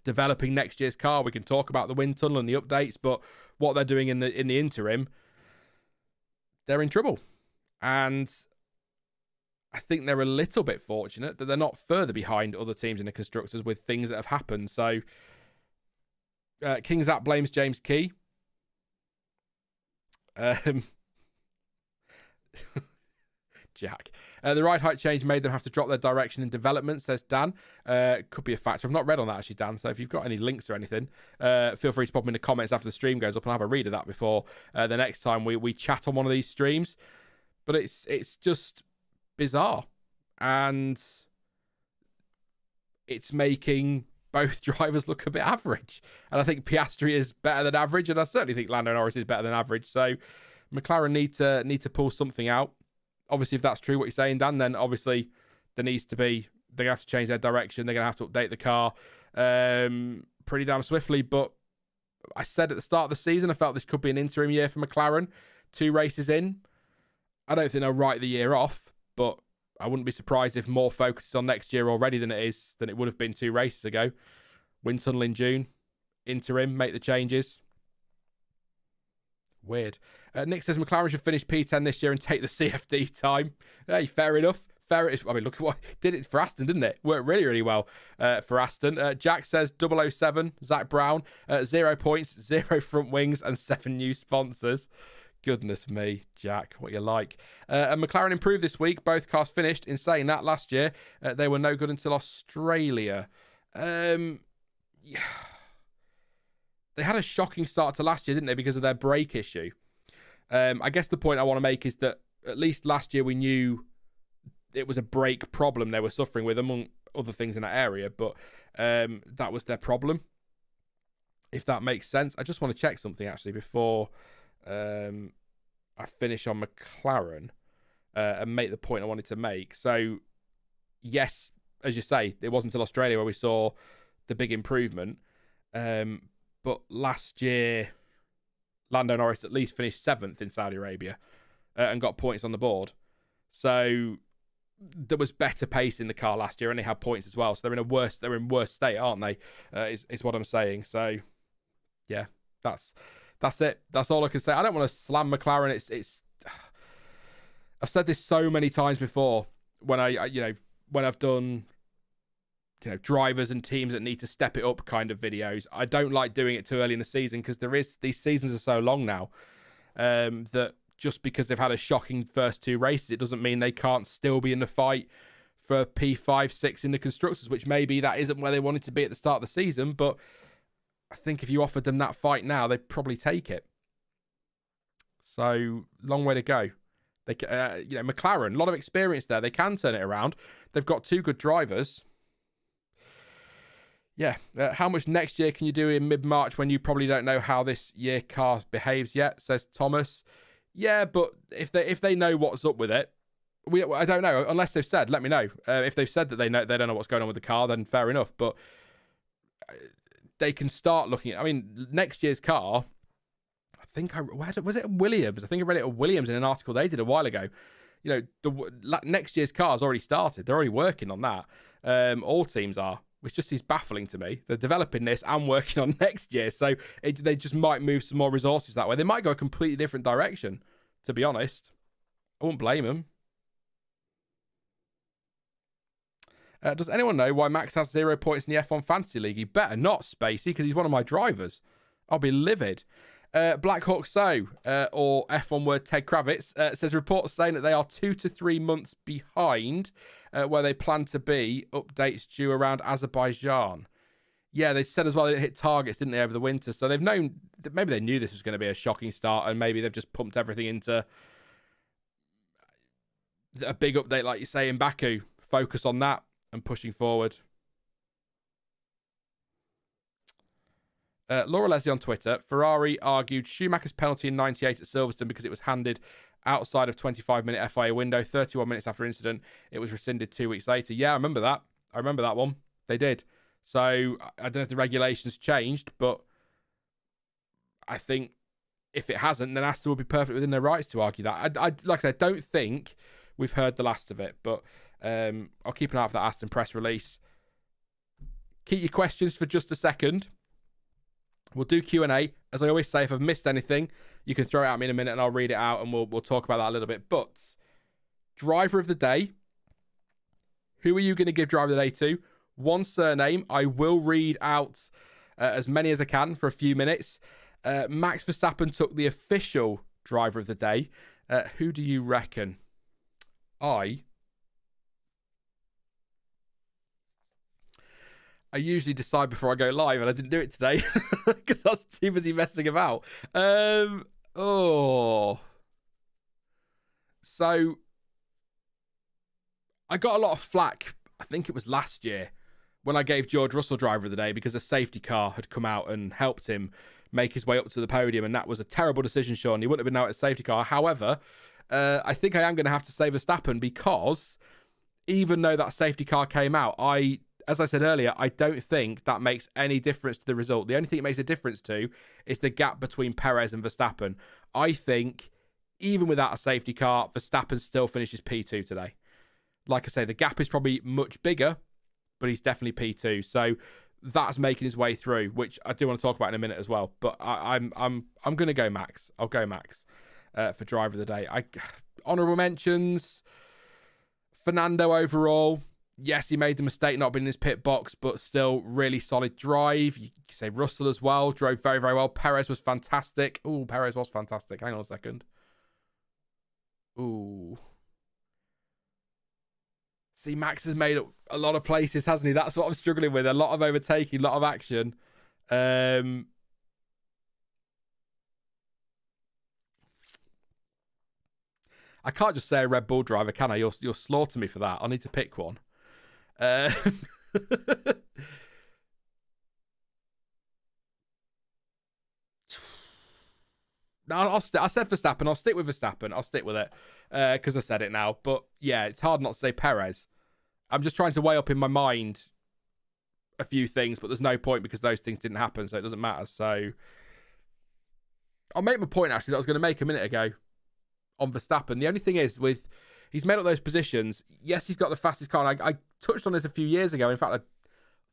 developing next year's car. We can talk about the wind tunnel and the updates, but what they're doing in the interim, they're in trouble. And I think they're a little bit fortunate that they're not further behind other teams in the constructors with things that have happened. So King Zap blames James Key. Jack. The ride height change made them have to drop their direction in development, says Dan. Could be a factor. I've not read on that actually, Dan. So if you've got any links or anything, feel free to pop them in the comments after the stream goes up and have a read of that before the next time we chat on one of these streams. But it's just bizarre, and it's making both drivers look a bit average. And I think Piastri is better than average, and I certainly think Lando Norris is better than average. So McLaren need to pull something out. Obviously, if that's true, what you're saying, Dan, then obviously they're going to have to change their direction. They're going to have to update the car pretty damn swiftly. But I said at the start of the season, I felt this could be an interim year for McLaren. 2 races in. I don't think they'll write the year off, but I wouldn't be surprised if more focus is on next year already than it would have been 2 races ago. Wind tunnel in June. Interim, make the changes. Weird. Nick says McLaren should finish P10 this year and take the CFD time. Hey, fair enough. I mean, look at what did it for Aston, didn't it? Worked really, really well for Aston. Jack says 007, Zach Brown, 0 points, 0 front wings, and 7 new sponsors. Goodness me, Jack, what you like. And McLaren improved this week. Both cars finished. In saying that, last year, they were no good until Australia. Yeah. They had a shocking start to last year, didn't they, because of their brake issue. I guess the point I want to make is that at least last year we knew it was a brake problem they were suffering with, among other things in that area, but that was their problem, if that makes sense. I just want to check something, actually, before I finish on McLaren and make the point I wanted to make. So, yes, as you say, it wasn't until Australia where we saw the big improvement. But last year, Lando Norris at least finished 7th in Saudi Arabia and got points on the board. So there was better pace in the car last year, and they had points as well. So they're in worse state, aren't they? Is what I'm saying. So yeah, that's it. That's all I can say. I don't want to slam McLaren. I've said this so many times before when when I've done, drivers and teams that need to step it up kind of videos. I don't like doing it too early in the season because these seasons are so long now, that just because they've had a shocking first 2 races, it doesn't mean they can't still be in the fight for P5, 6 in the constructors, which maybe that isn't where they wanted to be at the start of the season. But I think if you offered them that fight now, they'd probably take it. So long way to go. They, McLaren, a lot of experience there. They can turn it around. They've got 2 good drivers. Yeah. How much next year can you do in mid-March when you probably don't know how this year car behaves yet? Says Thomas. Yeah, but if they know what's up with it, I don't know. Unless they've said, let me know. If they've said that they don't know what's going on with the car, then fair enough. But they can start looking at. I mean, next year's car. Was it Williams? I think I read it at Williams in an article they did a while ago. The next year's car's already started. They're already working on that. All teams are, which just is baffling to me. They're developing this and working on next year, so they just might move some more resources that way. They might go a completely different direction, to be honest. I wouldn't blame them. Does anyone know why Max has 0 points in the F1 Fantasy League? He better not, Spacey, because he's one of my drivers. I'll be livid. Black Hawk So, or F1 word Ted Kravitz, says reports saying that they are 2 to 3 months behind where they plan to be. Updates due around Azerbaijan. Yeah, they said as well they didn't hit targets, didn't they, over the winter? So they've known, maybe they knew this was going to be a shocking start, and maybe they've just pumped everything into a big update, like you say, in Baku. Focus on that and pushing forward. Laura Leslie on Twitter. Ferrari argued Schumacher's penalty in 98 at Silverstone because it was handed outside of 25-minute FIA window. 31 minutes after incident, it was rescinded 2 weeks later. Yeah, I remember that. I remember that one. They did. So I don't know if the regulations changed, but I think if it hasn't, then Aston will be perfectly within their rights to argue that. I like I said, I don't think we've heard the last of it, but I'll keep an eye out for that Aston press release. Keep your questions for just a second. We'll do Q&A. As I always say, if I've missed anything, you can throw it at me in a minute and I'll read it out and we'll talk about that a little bit. But driver of the day. Who are you going to give driver of the day to? One surname. I will read out as many as I can for a few minutes. Max Verstappen took the official driver of the day. Who do you reckon? I usually decide before I go live, and I didn't do it today because I was too busy messing about. So I got a lot of flack, I think it was last year, when I gave George Russell driver of the day because a safety car had come out and helped him make his way up to the podium, and that was a terrible decision, Sean. He wouldn't have been out at a safety car. However, I think I am going to have to say Verstappen because even though that safety car came out, as I said earlier, I don't think that makes any difference to the result. The only thing it makes a difference to is the gap between Perez and Verstappen. I think even without a safety car, Verstappen still finishes P2 today. Like I say, the gap is probably much bigger, but he's definitely P2. So that's making his way through, which I do want to talk about in a minute as well. But I'm going to go Max. I'll go Max for driver of the day. Honourable mentions. Fernando overall. Yes, he made the mistake not being in his pit box, but still really solid drive. You can say Russell as well. Drove very, very well. Perez was fantastic. Ooh, Perez was fantastic. Hang on a second. Ooh. See, Max has made up a lot of places, hasn't he? That's what I'm struggling with. A lot of overtaking, a lot of action. I can't just say a Red Bull driver, can I? You'll slaughter me for that. I need to pick one. No, I said Verstappen. I'll stick with Verstappen. I'll stick with it because I said it now. But yeah, it's hard not to say Perez. I'm just trying to weigh up in my mind a few things, but there's no point because those things didn't happen, so it doesn't matter. So I'll make my point actually that I was going to make a minute ago on Verstappen. The only thing is he's made up those positions. Yes, he's got the fastest car. And I touched on this a few years ago. In fact, I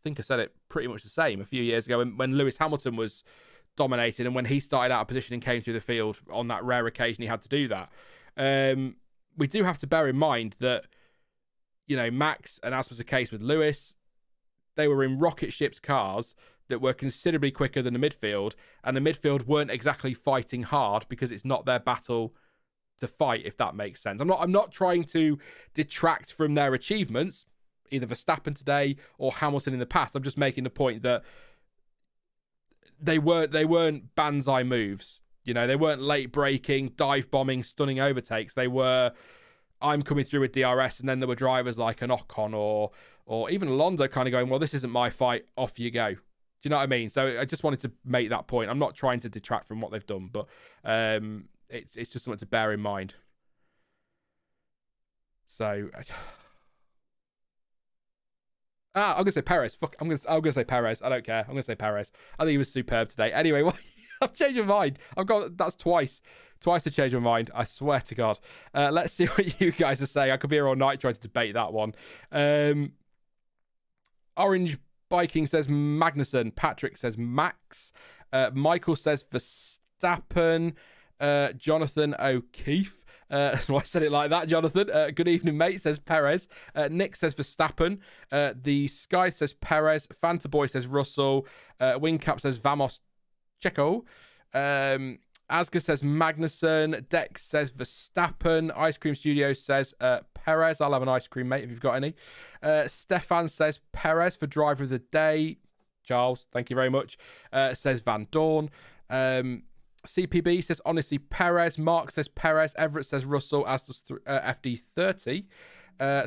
think I said it pretty much the same a few years ago when Lewis Hamilton was dominated and when he started out of position and came through the field on that rare occasion he had to do that. we do have to bear in mind that, Max, and as was the case with Lewis, they were in rocket ships cars that were considerably quicker than the midfield, and the midfield weren't exactly fighting hard because it's not their battle to fight, if that makes sense. I'm not trying to detract from their achievements, either Verstappen today or Hamilton in the past. I'm just making the point that they weren't banzai moves. They weren't late braking, dive bombing, stunning overtakes. They were, I'm coming through with DRS, and then there were drivers like an Ocon or even Alonso kind of going, well, this isn't my fight, off you go. Do you know what I mean? So I just wanted to make that point. I'm not trying to detract from what they've done, but it's just something to bear in mind. So I'm gonna say Perez. Fuck, I'm gonna say Perez. I don't care. I'm gonna say Perez. I think he was superb today. Anyway, I've changed my mind. That's twice to change my mind. I swear to God. Let's see what you guys are saying. I could be here all night trying to debate that one. Orange Biking says Magnussen. Patrick says Max. Michael says Verstappen. Jonathan O'Keefe. I said it like that, Jonathan. Good evening, mate, says Perez. Nick says Verstappen. The Sky says Perez. Fanta Boy says Russell. Wingcap says Vamos Checo. Asger says Magnussen. Dex says Verstappen. Ice Cream Studios says Perez. I'll have an ice cream, mate, if you've got any. Stefan says Perez for driver of the day. Charles, thank you very much. Says Van Dorn. CPB says honestly Perez. Mark says Perez. Everett says Russell, as does FD30.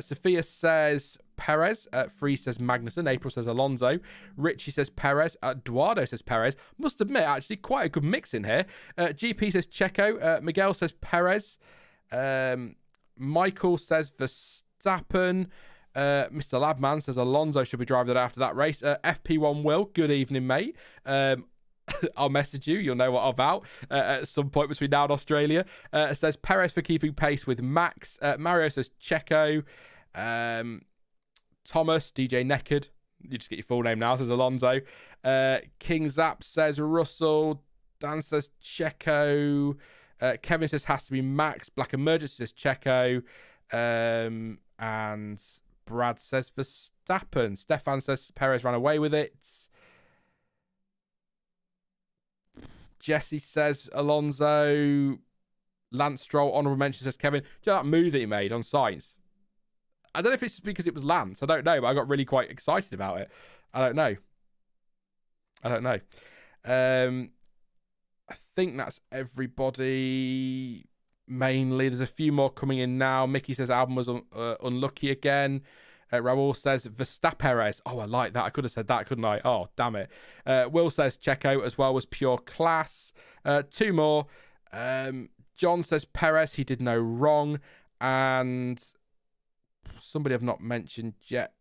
Sophia says Perez. Free says Magnussen. April says Alonso. Richie says Perez. Eduardo says Perez. Must admit, actually, quite a good mix in here. GP says Checo. Miguel says Perez. Michael says Verstappen. Mr. Labman says Alonso should be driving after that race. FP1 Will, good evening, mate. I'll message you. You'll know what I'm about at some point between now and Australia. Says Perez for keeping pace with Max. Mario says Checo. Thomas, DJ Naked. You just get your full name now, says Alonso. King Zap says Russell. Dan says Checo. Kevin says has to be Max. Black Emergency says Checo. And Brad says Verstappen. Stefan says Perez ran away with it. Jesse says Alonso. Lance Stroll, honourable mention, says Kevin. Do you know that move that he made on Sainz? I don't know if it's just because it was Lance. I don't know, but I got really quite excited about it. I don't know. I think that's everybody. Mainly, there's a few more coming in now. Mickey says album was unlucky again. Raul says Verstappen. Oh, I like that. I could have said that, couldn't I? Oh, damn it. Will says Checo as well was pure class. Two more. John says Perez. He did no wrong. And somebody I've not mentioned yet.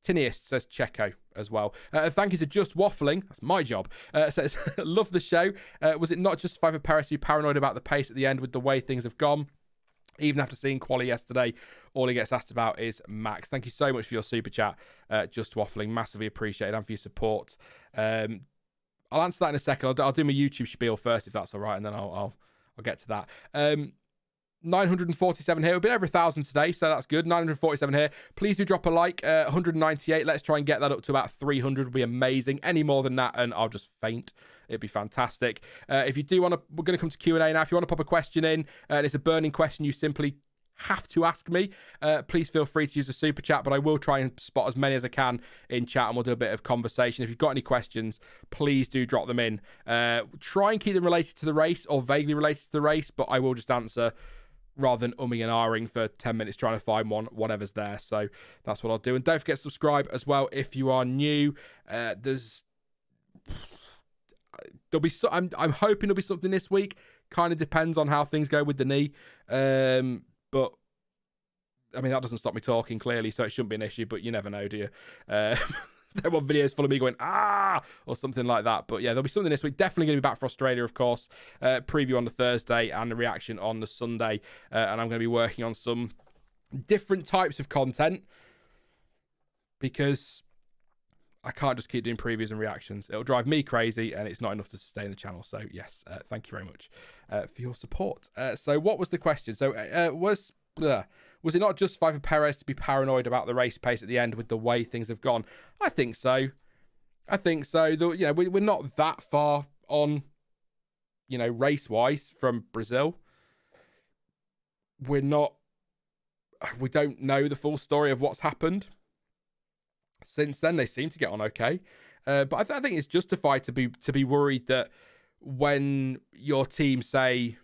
Tiniest says Checo as well. Thank you to Just Waffling. That's my job. Says, love the show. Was it not justified for Perez to be paranoid about the pace at the end with the way things have gone? Even after seeing quali yesterday, all he gets asked about is Max. Thank you so much for your super chat, Just Waffling. Massively appreciated, and for your support. I'll answer that in a second. I'll do my YouTube spiel first, if that's all right, and then I'll get to that. 947 here. We've been over 1,000 today, so that's good. 947 here. Please do drop a like. 198. Let's try and get that up to about 300. Would be amazing. Any more than that, and I'll just faint. It'd be fantastic. If you do want to, we're going to come to Q&A now. If you want to pop a question in, and it's a burning question you simply have to ask me, please feel free to use the super chat, but I will try and spot as many as I can in chat, and we'll do a bit of conversation. If you've got any questions, please do drop them in. Try and keep them related to the race or vaguely related to the race, but I will just answer rather than umming and ahhing for 10 minutes trying to find one, whatever's there. So that's what I'll do. And don't forget to subscribe as well if you are new. There'll be I'm hoping there'll be something this week. Kind of depends on how things go with the knee. But I mean, that doesn't stop me talking clearly, so it shouldn't be an issue, but you never know, do you? There want videos full of me going, or something like that. But yeah, there'll be something this week. Definitely going to be back for Australia, of course. Preview on the Thursday and the reaction on the Sunday. And I'm going to be working on some different types of content because I can't just keep doing previews and reactions. It'll drive me crazy, and it's not enough to sustain the channel. So yes, thank you very much for your support. So what was the question? So was it not justified for Perez to be paranoid about the race pace at the end with the way things have gone? I think so. We're not that far on, race-wise from Brazil. We don't know the full story of what's happened. Since then, they seem to get on okay. But I think it's justified to be worried that when your team say,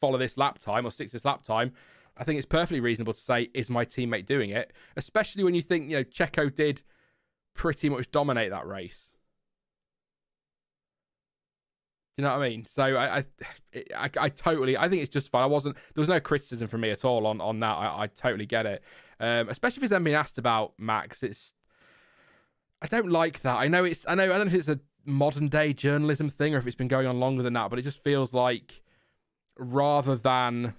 follow this lap time or stick to this lap time, I think it's perfectly reasonable to say, is my teammate doing it? Especially when you think, Checo did pretty much dominate that race. Do you know what I mean? So I totally, I think it's justified. there was no criticism from me at all on that. I totally get it. Especially if it's then being asked about Max. I don't like that. I don't know if it's a modern day journalism thing or if it's been going on longer than that, but it just feels like rather than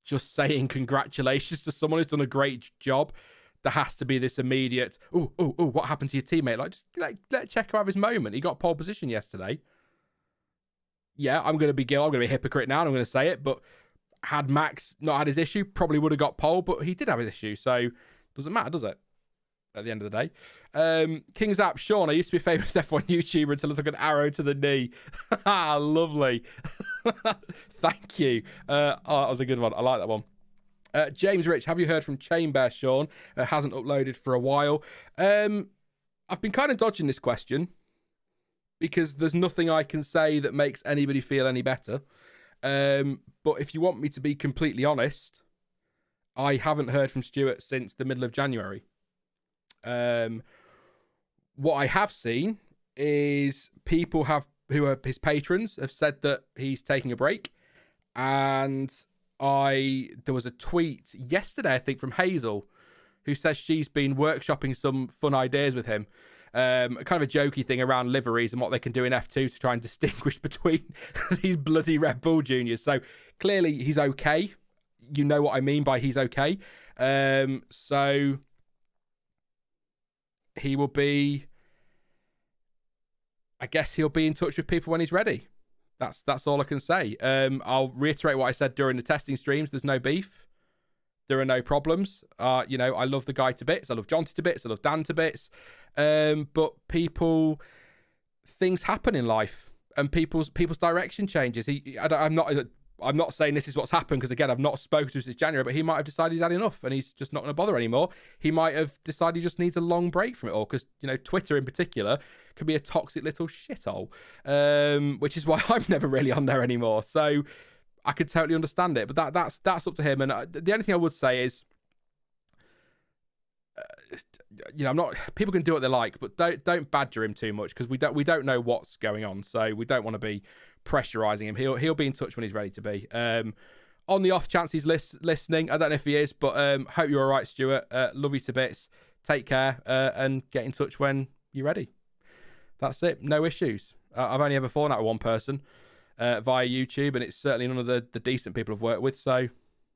just saying congratulations to someone who's done a great job, there has to be this immediate, what happened to your teammate? Just let Checo have his moment. He got pole position yesterday. Yeah, I'm going to be a hypocrite now, and I'm going to say it, but had Max not had his issue, probably would have got pole, but he did have his issue, so doesn't matter, does it? At the end of the day. King's App, Sean, I used to be a famous F1 YouTuber until I took an arrow to the knee. Lovely. Thank you. That was a good one. I like that one. James Rich, have you heard from Chamber, Sean? Hasn't uploaded for a while. I've been kind of dodging this question because there's nothing I can say that makes anybody feel any better. But if you want me to be completely honest, I haven't heard from Stuart since the middle of January. What I have seen is people who are his patrons have said that he's taking a break, and there was a tweet yesterday, I think, from Hazel, who says she's been workshopping some fun ideas with him. Kind of a jokey thing around liveries and what they can do in F2 to try and distinguish between these bloody Red Bull juniors. So clearly he's okay. You know what I mean by he's okay. So he will be, I guess he'll be in touch with people when he's ready. That's all I can say. I'll reiterate what I said during the testing streams. There's no beef. There are no problems. I love the guy to bits. I love Jonty to bits. I love Dan to bits. But things happen in life, and people's direction changes. I'm not saying this is what's happened, because again, I've not spoken to him since January, but he might have decided he's had enough and he's just not going to bother anymore. He might have decided he just needs a long break from it all, because, Twitter in particular can be a toxic little shithole, which is why I'm never really on there anymore. So I could totally understand it, but that's up to him. And the only thing I would say is, people can do what they like, but don't badger him too much, because we don't know what's going on, so we don't want to be pressurizing him. He'll be in touch when he's ready to be. On the off chance he's listening, I don't know if he is, but hope you're all right, Stuart. Love you to bits. Take care, and get in touch when you're ready. That's it. No issues. I've only ever fallen out with one person via YouTube, and it's certainly none of the decent people I've worked with. So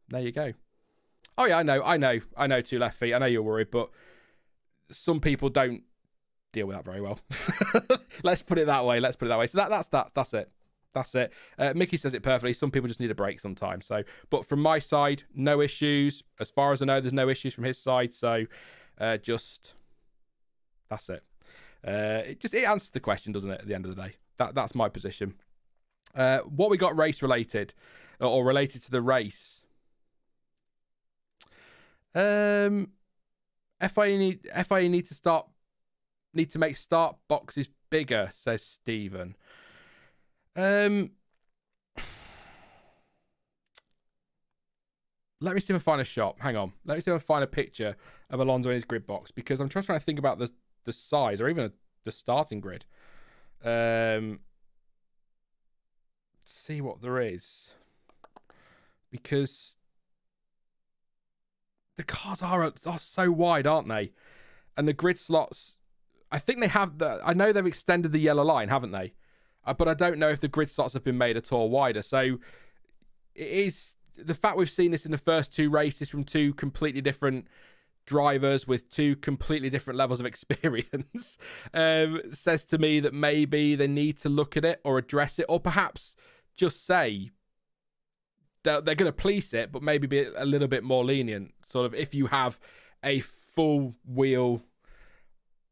there you go. Oh yeah, I know. Two left feet. I know you're worried, but some people don't deal with that very well. Let's put it that way. So that's it. That's it. Mickey says it perfectly. Some people just need a break sometimes. So, but from my side, no issues. As far as I know, there's no issues from his side. So, that's it. It answers the question, doesn't it? At the end of the day, that's my position. What we got race related, or related to the race. FIA need to make start boxes bigger, says Stephen. Let me see if I find a shot. Hang on. Let me see if I find a picture of Alonso in his grid box, because I'm trying to think about the size, or even the starting grid. See what there is, because the cars are so wide, aren't they? And the grid slots, I think they have I know they've extended the yellow line, haven't they? But I don't know if the grid slots have been made at all wider. So it is the fact we've seen this in the first two races from two completely different drivers with two completely different levels of experience says to me that maybe they need to look at it or address it, or perhaps just say they're going to police it, but maybe be a little bit more lenient. Sort of, if you have a full wheel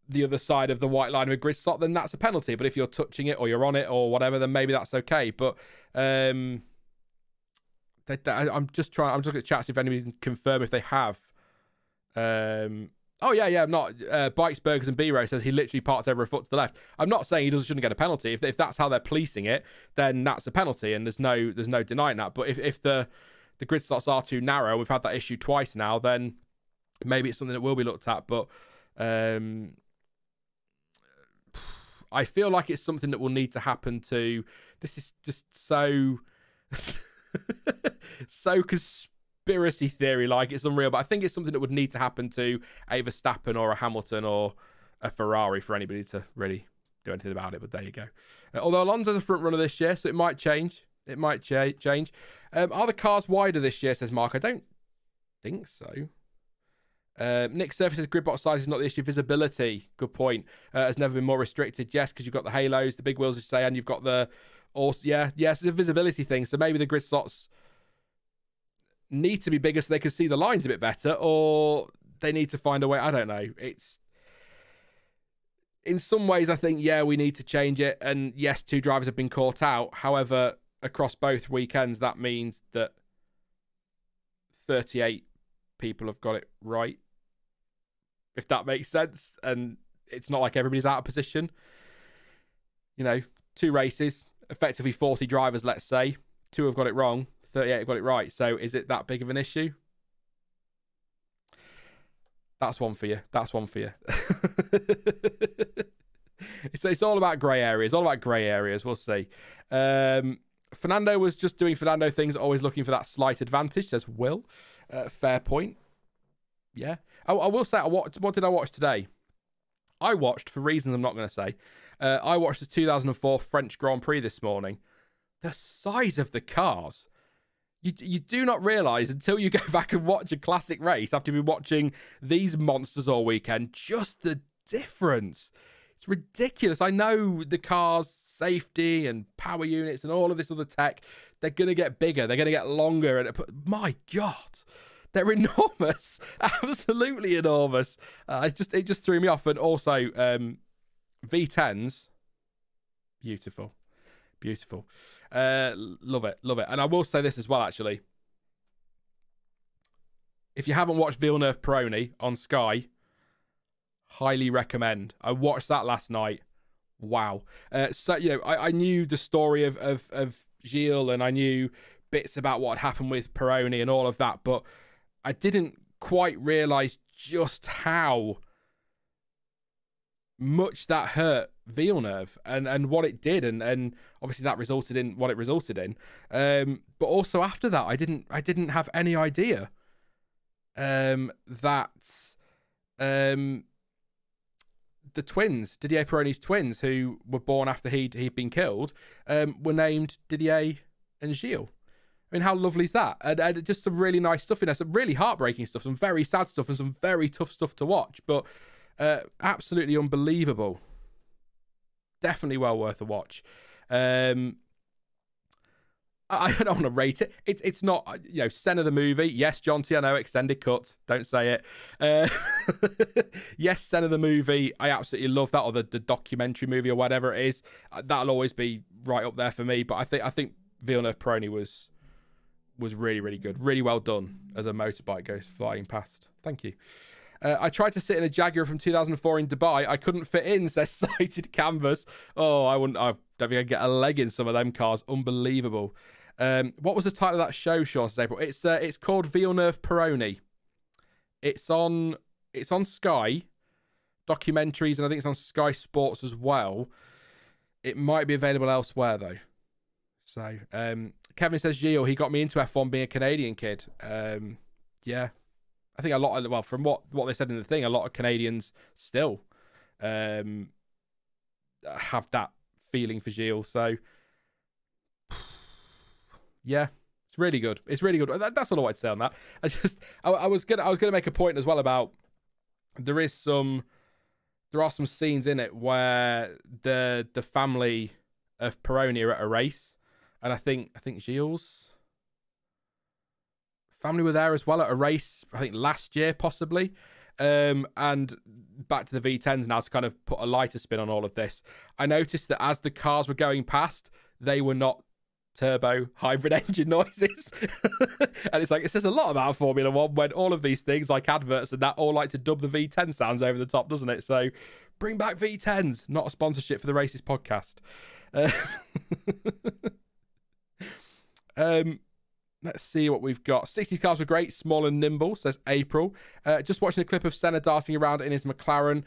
the other side of the white line of a grid slot, then that's a penalty. But if you're touching it or you're on it or whatever, then maybe that's okay. But I'm just looking at chat, see if anybody can confirm if they have. Bikes, Burgers and B-Row says he literally parked over a foot to the left. I'm not saying he shouldn't get a penalty. If that's how they're policing it, then that's a penalty, and there's no denying that. But if the grid slots are too narrow, we've had that issue twice now, then maybe it's something that will be looked at. But I feel like it's something that will need to happen to. This is just so so conspiracy theory, like it's unreal. But I think it's something that would need to happen to a Verstappen or a Hamilton or a Ferrari for anybody to really do anything about it. But there you go. Although Alonso's a front runner this year, so it might change. It might change. Are the cars wider this year, says Mark? I don't think so. Nick Surface says grid box size is not the issue. Visibility, good point, has never been more restricted. Yes, because you've got the halos, the big wheels, as you say, and you've got the also it's a visibility thing. So maybe the grid slots need to be bigger so they can see the lines a bit better, or they need to find a way. I don't know. It's in some ways, I think, we need to change it. And yes, 2 drivers have been caught out. However, across both weekends, that means that 38 people have got it right, if that makes sense. And it's not like everybody's out of position. 2 races, effectively 40 drivers, let's say. 2 have got it wrong, 38 have got it right. So is it that big of an issue? That's one for you. It's all about grey areas. We'll see. Fernando was just doing Fernando things, always looking for that slight advantage, says Will. Fair point. Yeah. I will say, what did I watch today? I watched, for reasons I'm not going to say, I watched the 2004 French Grand Prix this morning. The size of the cars. You do not realise until you go back and watch a classic race after you've been watching these monsters all weekend, just the difference. It's ridiculous. I know the cars, safety and power units and all of this other tech, they're going to get bigger, they're going to get longer. And my God, they're enormous. Absolutely enormous. It just threw me off. And also, V10s, beautiful. Love it. And I will say this as well, actually. If you haven't watched Villeneuve Peroni on Sky, highly recommend. I watched that last night. Wow. So, I knew the story of Gilles, and I knew bits about what had happened with Peroni and all of that, but I didn't quite realise just how much that hurt Villeneuve and what it did, and obviously that resulted in what it resulted in. But also after that, I didn't have any idea that the twins, Didier Pironi's twins, who were born after he'd been killed, were named Didier and Gilles. I mean, how lovely is that? And just some really nice stuff in there, some really heartbreaking stuff, some very sad stuff, and some very tough stuff to watch. But absolutely unbelievable. Definitely well worth a watch. I don't want to rate it. It's not, Senna the movie. Yes, John T, I know, extended cut. Don't say it. Yes, Senna the movie. I absolutely love that, or the documentary movie or whatever it is. That'll always be right up there for me. But I think Villeneuve Peroni was really, really good. Really well done as a motorbike goes flying past. Thank you. I tried to sit in a Jaguar from 2004 in Dubai. I couldn't fit in, says Sighted Canvas. Oh, I don't think I'd get a leg in some of them cars. Unbelievable. What was the title of that show, Sean, says April? It's called Villeneuve Peroni. It's on Sky documentaries, and I think it's on Sky Sports as well. It might be available elsewhere though. So Kevin says Gilles, he got me into F1 being a Canadian kid. Yeah. I think from what they said in the thing, a lot of Canadians still have that feeling for Gilles. So, yeah, it's really good. It's really good. That's all I wanted to say on that. I was gonna make a point as well about there are some scenes in it where the family of Peroni are at a race, and I think Gilles' family were there as well at a race, I think last year possibly. And back to the V10s now to kind of put a lighter spin on all of this. I noticed that as the cars were going past, they were not turbo hybrid engine noises. And it's like, it says a lot about Formula One when all of these things like adverts and that all like to dub the V10 sounds over the top, doesn't it? So bring back V10s, not a sponsorship for the Races podcast. Let's see what we've got. 60s cars were great, small and nimble, says April. Just watching a clip of Senna darting around in his McLaren.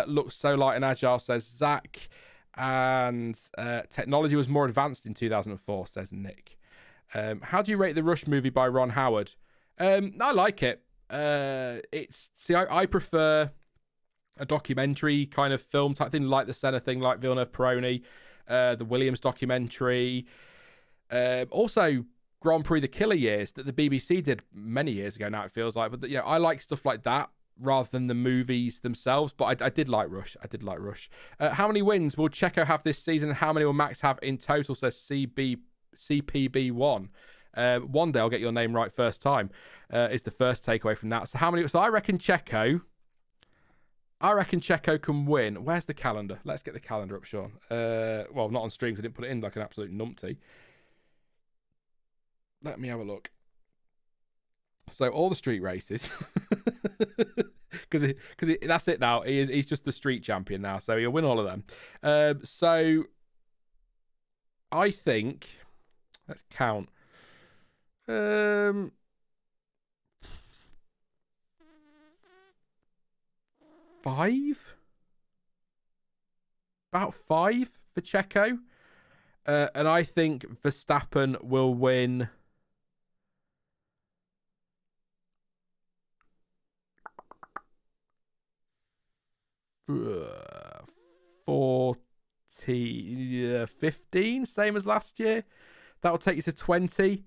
Looks so light and agile, says Zach. And technology was more advanced in 2004, says Nick. How do you rate the Rush movie by Ron Howard? I like it. I prefer a documentary kind of film type thing, like the Senna thing, like Villeneuve Peroni, the Williams documentary. Also, Grand Prix The Killer Years that the BBC did many years ago now, it feels like. But I like stuff like that rather than the movies themselves. But I did like Rush. How many wins will Checo have this season, and how many will Max have in total, says CPB1. One day I'll get your name right first time, is the first takeaway from that. So how many? So I reckon Checo can win. Where's the calendar? Let's get the calendar up, Sean. Well, not on streams. I didn't put it in like an absolute numpty. Let me have a look. So all the street races, because that's it now. He's just the street champion now, so he'll win all of them. So I think, let's count. Five? About 5 for Checo. And I think Verstappen will win 15, same as last year. That'll take you to 20.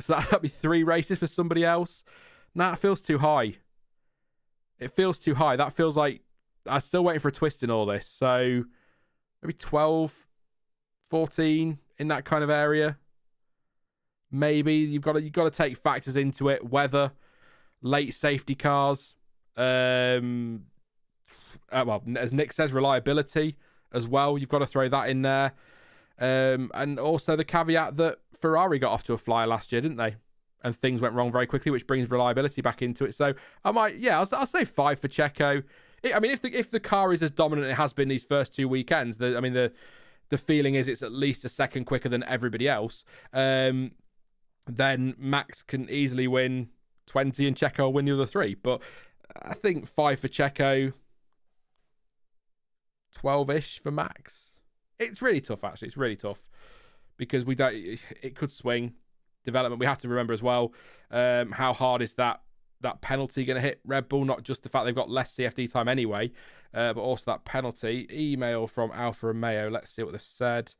So that'll be 3 races for somebody else. Nah, it feels too high. That feels like I'm still waiting for a twist in all this. So maybe 12, 14 in that kind of area. Maybe you've got to take factors into it. Weather, late safety cars. Well, as Nick says, reliability as well. You've got to throw that in there. And also the caveat that Ferrari got off to a flyer last year, didn't they? And things went wrong very quickly, which brings reliability back into it. So I'll say 5 for Checo. If the car is as dominant as it has been these first 2 weekends, the feeling is it's at least a second quicker than everybody else. Then Max can easily win 20 and Checo will win the other 3. But I think 5 for Checo, 12-ish for Max. It's really tough, actually. It's really tough because it could swing development. We have to remember as well, how hard is that penalty going to hit Red Bull? Not just the fact they've got less CFD time anyway, but also that penalty. Email from Alfa Romeo. Let's see what they've said.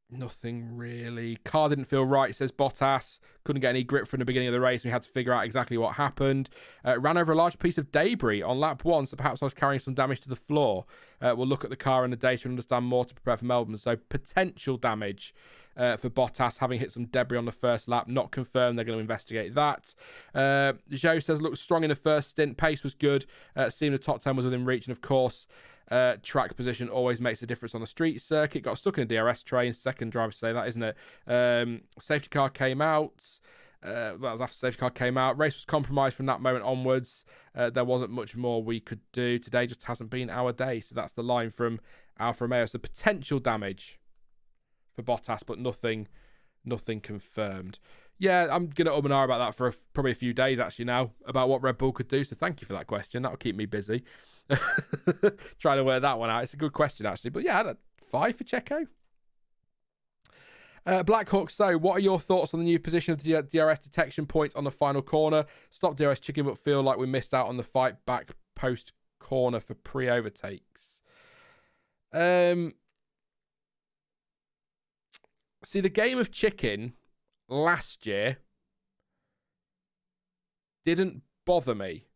Nothing really. Car didn't feel right, says Bottas. Couldn't get any grip from the beginning of the race, and we had to figure out exactly what happened. Ran over a large piece of debris on lap 1, so perhaps I was carrying some damage to the floor. We'll look at the car and the data and understand more to prepare for Melbourne. So potential damage for Bottas, having hit some debris on the first lap. Not confirmed. They're going to investigate that. Joe says, looked strong in the first stint. Pace was good. Seemed the top 10 was within reach. And of course, track position always makes a difference on the street circuit. Got stuck in a DRS train. Second driver to say that, isn't it? Safety car came out. That was after safety car came out. Race was compromised from that moment onwards. There wasn't much more we could do. Today just hasn't been our day. So that's the line from Alfa Romeo. So potential damage for Bottas, but nothing confirmed. Yeah, I'm going to and ah about that for probably a few days actually now, about what Red Bull could do. So thank you for that question. That'll keep me busy. Trying to work that one out. It's a good question actually. But yeah, 5 for Checo. Black Hawk, so what are your thoughts on the new position of the DRS detection points on the final corner? Stop DRS chicken, but feel like we missed out on the fight back post corner for pre-overtakes. See, the game of chicken last year didn't bother me.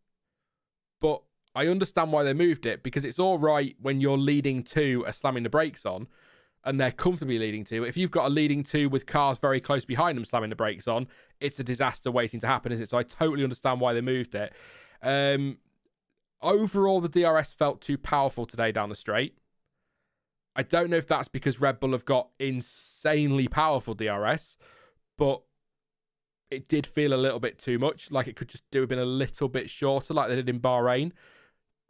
But I understand why they moved it, because it's all right when you're leading two are slamming the brakes on and they're comfortably leading two. If you've got a leading two with cars very close behind them slamming the brakes on, it's a disaster waiting to happen, isn't it? So I totally understand why they moved it. Overall, the DRS felt too powerful today down the straight. I don't know if that's because Red Bull have got insanely powerful DRS, but it did feel a little bit too much. Like it could just have been a little bit shorter like they did in Bahrain.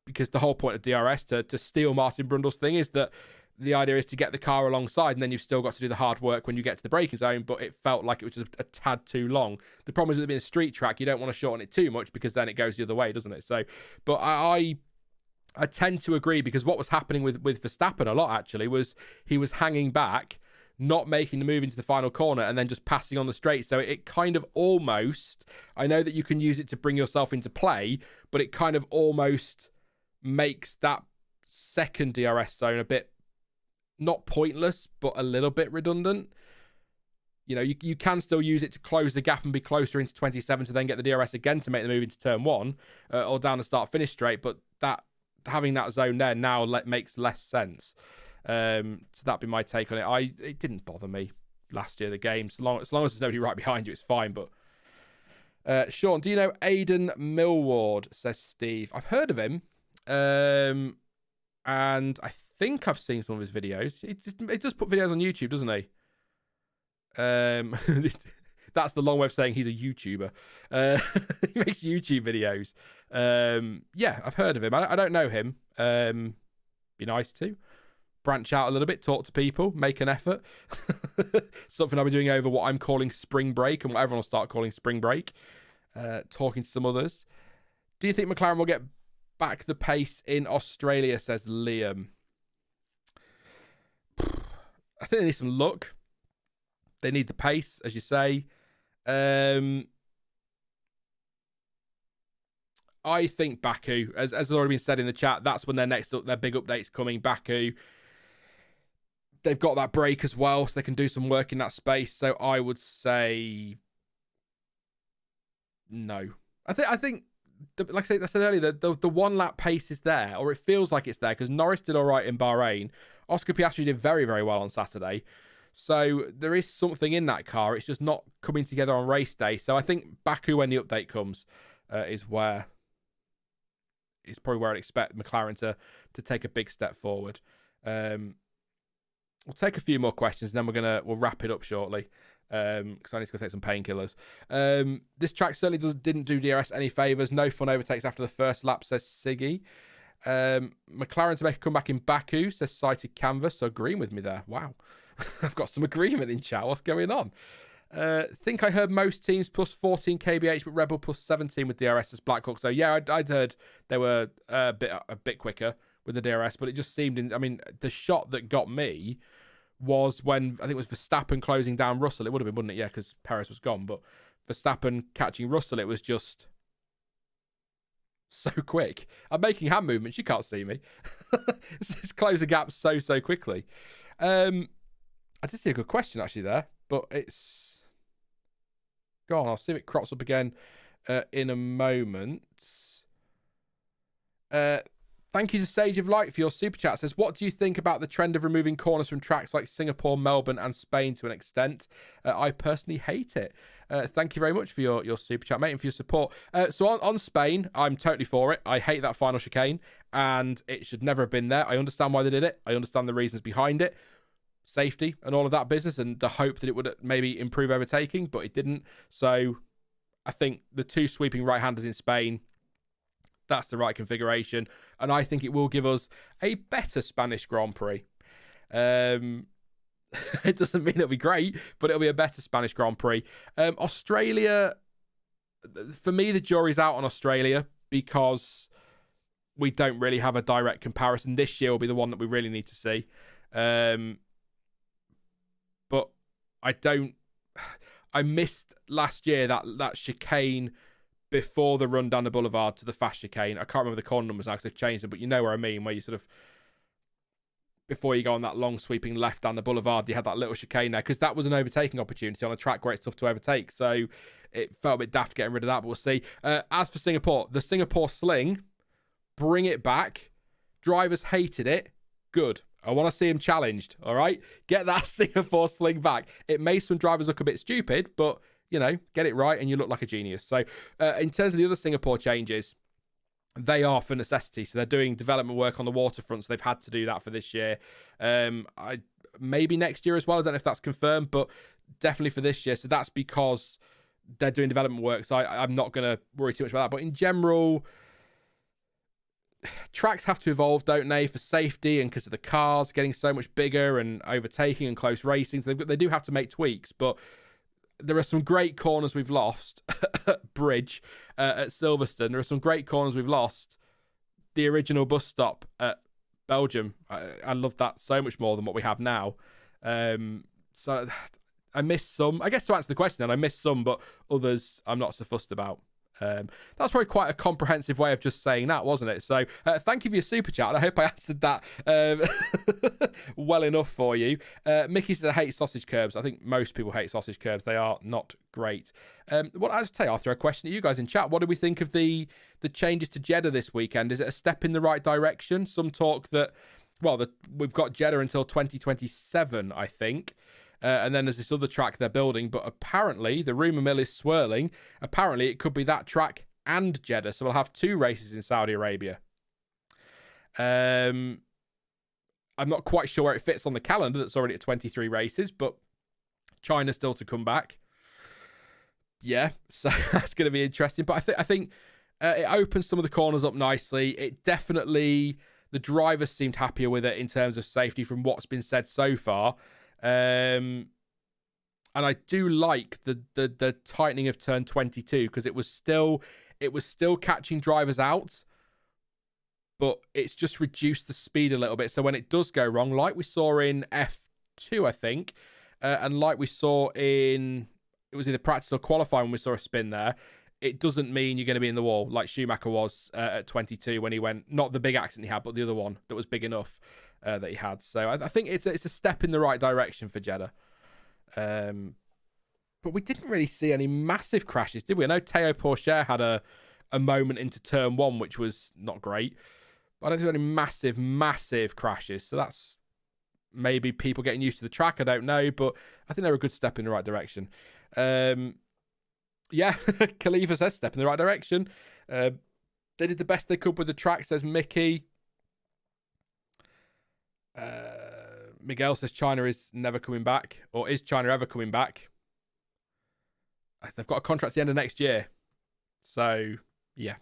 Because the whole point of DRS, to steal Martin Brundle's thing, is that the idea is to get the car alongside, and then you've still got to do the hard work when you get to the braking zone, but it felt like it was just a tad too long. The problem is with it being a street track, you don't want to shorten it too much, because then it goes the other way, doesn't it? So, but I tend to agree, because what was happening with Verstappen a lot, actually, was he was hanging back, not making the move into the final corner, and then just passing on the straight. So it kind of almost, I know that you can use it to bring yourself into play, but it kind of almost makes that second DRS zone a bit, not pointless, but a little bit redundant. You know, you can still use it to close the gap and be closer into 27 to then get the DRS again to make the move into turn one or down the start-finish straight. But that having that zone there now makes less sense. So that'd be my take on it. It didn't bother me last year, the game. As long as there's nobody right behind you, it's fine. But Sean, do you know Aidan Millward, says Steve? I've heard of him. And I think I've seen some of his videos. He just put videos on YouTube, doesn't he? That's the long way of saying he's a YouTuber. He makes YouTube videos. Yeah, I've heard of him. I don't know him. Be nice to branch out a little bit, talk to people, make an effort. Something I'll be doing over what I'm calling spring break and what everyone will start calling spring break. Talking to some others. Do you think McLaren will get back the pace in Australia, says Liam? I think they need some luck. They need the pace, as you say. I think Baku, as has already been said in the chat, that's when their big update's coming. Baku. They've got that break as well, so they can do some work in that space. So I would say no. I think like I said earlier, the one lap pace is there, or it feels like it's there, because Norris did all right in Bahrain. Oscar Piastri did very, very well on Saturday. So there is something in that car. It's just not coming together on race day. So I think Baku, when the update comes, is probably where I'd expect McLaren to take a big step forward. We'll take a few more questions, and then we'll wrap it up shortly. Because I need to go take some painkillers. This track certainly didn't do DRS any favours. No fun overtakes after the first lap, says Siggy. McLaren to make a comeback in Baku, says Cited Canvas. So agreeing with me there. Wow. I've got some agreement in chat. What's going on? Think I heard most teams plus 14 kbh, but Red Bull plus 17 with DRS as Black Hawk. So yeah, I'd heard they were a bit quicker with the DRS, but it just seemed, the shot that got me was when, I think it was Verstappen closing down Russell. It would have been, wouldn't it? Yeah, because Perez was gone. But Verstappen catching Russell, it was just so quick. I'm making hand movements. You can't see me. It's closed the gap so quickly. I did see a good question actually there, but it's gone. I'll see if it crops up again in a moment. Thank you to Sage of Light for your super chat. It says, what do you think about the trend of removing corners from tracks like Singapore, Melbourne and Spain to an extent? I personally hate it. Thank you very much for your super chat, mate, and for your support. So on Spain, I'm totally for it. I hate that final chicane, and it should never have been there. I understand why they did it. I understand the reasons behind it. Safety and all of that business, and the hope that it would maybe improve overtaking, but it didn't. So I think the two sweeping right-handers in Spain, that's the right configuration, and I think it will give us a better Spanish Grand Prix. It doesn't mean it'll be great, but it'll be a better Spanish Grand Prix. Australia, for me, the jury's out on Australia, because we don't really have a direct comparison. This year will be the one that we really need to see. But I missed last year that chicane before the run down the boulevard to the fast chicane. I can't remember the corner numbers now because they've changed them, but you know where I mean, where you sort of before you go on that long sweeping left down the boulevard, you had that little chicane there, because that was an overtaking opportunity on a track where it's tough to overtake. So it felt a bit daft getting rid of that, but we'll see. As for Singapore, the Singapore sling, bring it back. Drivers hated it. Good. I want to see him challenged, all right? Get that Singapore sling back. It made some drivers look a bit stupid, but, you know, get it right and you look like a genius. So in terms of the other Singapore changes, they are for necessity. So they're doing development work on the waterfront, so they've had to do that for this year. Maybe next year as well. I don't know if that's confirmed, but definitely for this year. So that's because they're doing development work. So I'm not going to worry too much about that. But in general, tracks have to evolve, don't they, for safety and because of the cars getting so much bigger and overtaking and close racing. So they do have to make tweaks, but there are some great corners we've lost. Bridge at Silverstone. There are some great corners we've lost. The original bus stop at Belgium. I love that so much more than what we have now. So I miss some. I guess to answer the question, then I miss some, but others I'm not so fussed about. That's probably quite a comprehensive way of just saying that, wasn't it? So thank you for your super chat. I hope I answered that well enough for you. Mickey says I hate sausage curbs. I think most people hate sausage curbs. They are not great. What I was tell you, I'll throw a question at you guys in chat. What do we think of the changes to Jeddah this weekend? Is it a step in the right direction? Some talk that, we've got Jeddah until 2027, I think. And then there's this other track they're building, but apparently the rumour mill is swirling. Apparently it could be that track and Jeddah, so we'll have 2 races in Saudi Arabia. I'm not quite sure where it fits on the calendar. That's already at 23 races, but China's still to come back. Yeah, so that's going to be interesting. But I think it opens some of the corners up nicely. It definitely, the drivers seemed happier with it in terms of safety from what's been said so far. And I do like the tightening of turn 22, because it was still catching drivers out, but it's just reduced the speed a little bit. So when it does go wrong, like we saw in F2, I think, and like we saw it was either practice or qualifying when we saw a spin there, it doesn't mean you're going to be in the wall like Schumacher was at 22 when he went, not the big accident he had, but the other one that was big enough. That he had. So I think it's a step in the right direction for Jeddah. But we didn't really see any massive crashes, did we? I know Théo Pourchaire had a moment into turn 1, which was not great. But I don't think any massive crashes. So that's maybe people getting used to the track. I don't know. But I think they're a good step in the right direction. Yeah, Khalifa says step in the right direction. They did the best they could with the track, says Mickey. Miguel says China is never coming back, or is China ever coming back? They've got a contract at the end of next year, so yeah.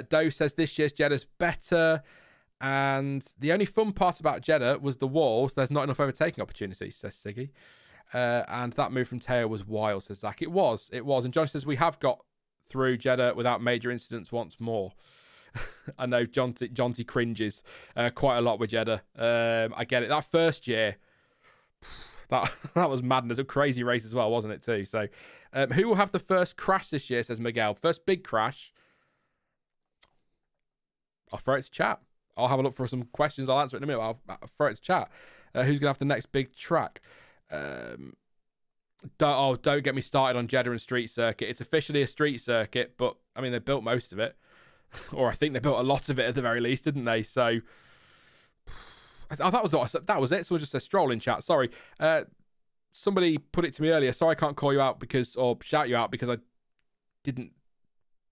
Doe says this year's Jeddah's better, and the only fun part about Jeddah was the walls. There's not enough overtaking opportunities, says Siggy. And that move from Teo was wild, says Zach. It was, and John says we have got through Jeddah without major incidents once more. I know Jonty cringes quite a lot with Jeddah. I get it. That first year, that was madness. A crazy race as well, wasn't it too? So, who will have the first crash this year, says Miguel. First big crash. I'll throw it to chat. I'll have a look for some questions. I'll answer it in a minute. I'll throw it to chat. Who's going to have the next big track? Don't get me started on Jeddah and street circuit. It's officially a street circuit, but I mean, they built most of it. Or I think they built a lot of it at the very least, didn't they? So that was it. Someone just said Stroll in chat. Sorry. Somebody put it to me earlier. Sorry I can't call you out or shout you out because I didn't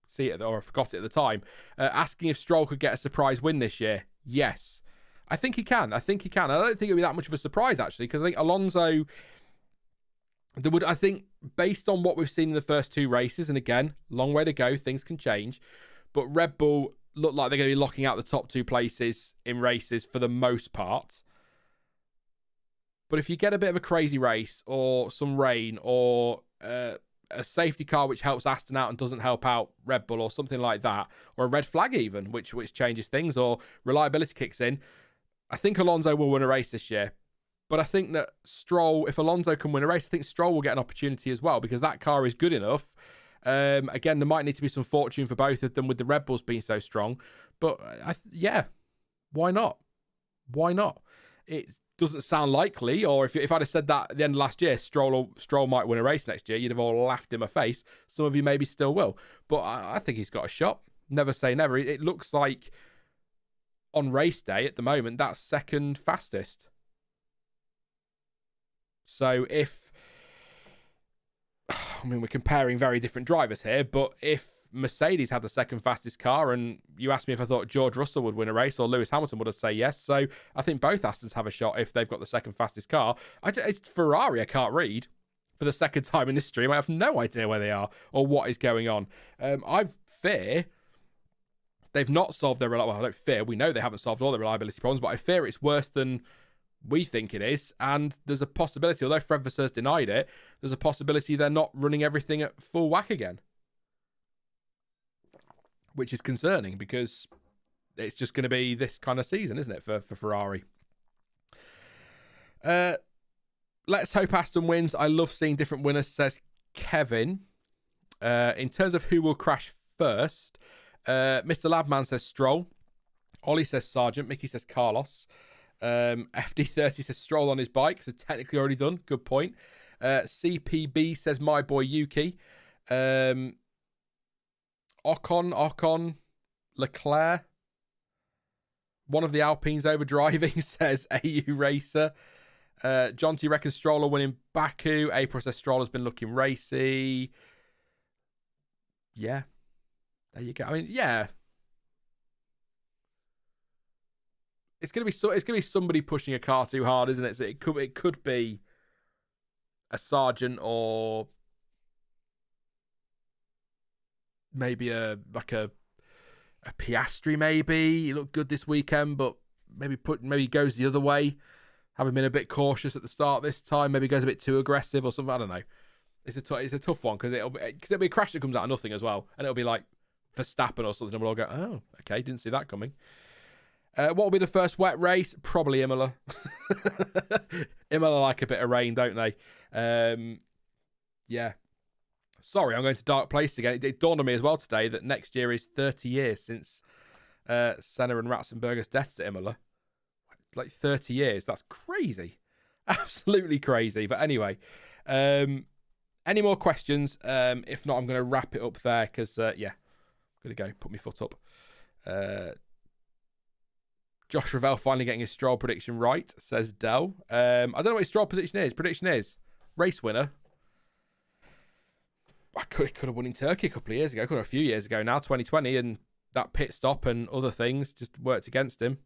see it or I forgot it at the time. Asking if Stroll could get a surprise win this year. Yes. I think he can. I don't think it'll be that much of a surprise, actually, because I think Alonso... I think, based on what we've seen in the first 2 races, and again, long way to go, things can change, but Red Bull look like they're going to be locking out the top 2 places in races for the most part. But if you get a bit of a crazy race, or some rain, or a safety car which helps Aston out and doesn't help out Red Bull, or something like that, or a red flag even, which changes things, or reliability kicks in, I think Alonso will win a race this year. But I think that Stroll, if Alonso can win a race, I think Stroll will get an opportunity as well, because that car is good enough. Again, there might need to be some fortune for both of them with the Red Bulls being so strong. But, yeah, why not? Why not? it doesn't sound likely. Or if I'd have said that at the end of last year, Stroll might win a race next year, you'd have all laughed in my face. Some of you maybe still will. But I think he's got a shot. Never say never. It looks like on race day at the moment, that's second fastest. So we're comparing very different drivers here, but if Mercedes had the second fastest car, and you asked me if I thought George Russell would win a race or Lewis Hamilton, would I say yes? So I think both Astons have a shot if they've got the second fastest car. It's Ferrari I can't read for the second time in this stream. I have no idea where they are or what is going on. I fear they've not solved their reliability. Well, I don't fear. We know they haven't solved all their reliability problems, but I fear it's worse than we think it is. And there's a possibility, although Fred Vasseurs denied it, there's a possibility they're not running everything at full whack again, which is concerning because it's just going to be this kind of season, isn't it, for Ferrari? Let's hope Aston wins. I love seeing different winners, says Kevin. In terms of who will crash first, Mr. Labman says Stroll. Ollie says Sargent. Mickey says Carlos. FD30 says Stroll on his bike. So technically already done. Good point. CPB says my boy Yuki. Ocon, Leclerc. One of the Alpines over driving, says AU Racer. John T reckons Stroll will win in Baku. April says Stroll has been looking racy. Yeah. There you go. I mean, yeah. It's gonna be somebody pushing a car too hard, isn't it? So it could be a Sargent or maybe a Piastri. Maybe he looked good this weekend, but maybe goes the other way. Having been a bit cautious at the start this time, maybe goes a bit too aggressive or something. I don't know. It's a tough one because it'll be a crash that comes out of nothing as well, and it'll be like Verstappen or something, and we'll all go, oh, okay, didn't see that coming. What will be the first wet race? Probably Imola. Imola like a bit of rain, don't they? Yeah. Sorry, I'm going to dark place again. It dawned on me as well today that next year is 30 years since Senna and Ratzenberger's deaths at Imola. It's like 30 years. That's crazy. Absolutely crazy. But anyway, any more questions? If not, I'm going to wrap it up there because, yeah, I'm going to go put my foot up. Josh Ravel finally getting his Stroll prediction right, says Dell. I don't know what his Stroll prediction is. Race winner. I could have won in Turkey a couple of years ago. Could have a few years ago now, 2020, and that pit stop and other things just worked against him.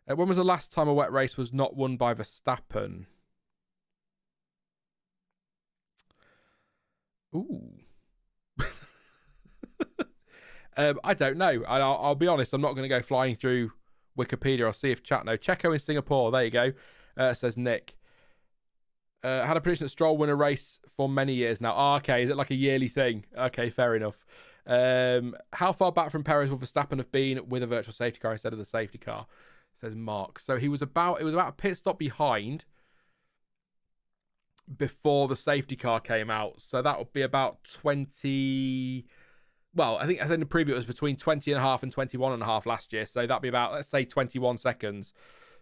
When was the last time a wet race was not won by Verstappen? Ooh. I don't know. I'll be honest, I'm not going to go flying through Wikipedia. I'll see if chat know. Checo in Singapore. There you go. Says Nick. Had a prediction that Stroll win a race for many years now. Oh, okay. Is it like a yearly thing? Okay, fair enough. How far back from Perez will Verstappen have been with a virtual safety car instead of the safety car? Says Mark. So it was about a pit stop behind before the safety car came out. So that would be about 20. Well, I think as in the preview, it was between 20 and a half and 21 and a half last year. So that'd be about, let's say, 21 seconds.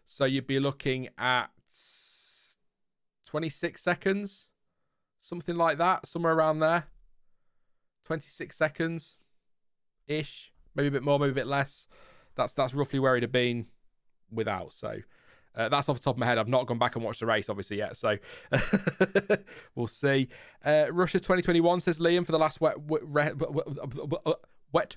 So you'd be looking at 26 seconds, something like that, somewhere around there. 26 seconds-ish, maybe a bit more, maybe a bit less. That's roughly where he'd have been without. So that's off the top of my head. I've not gone back and watched the race, obviously, yet. So we'll see. Russia 2021, says Liam, for the last wet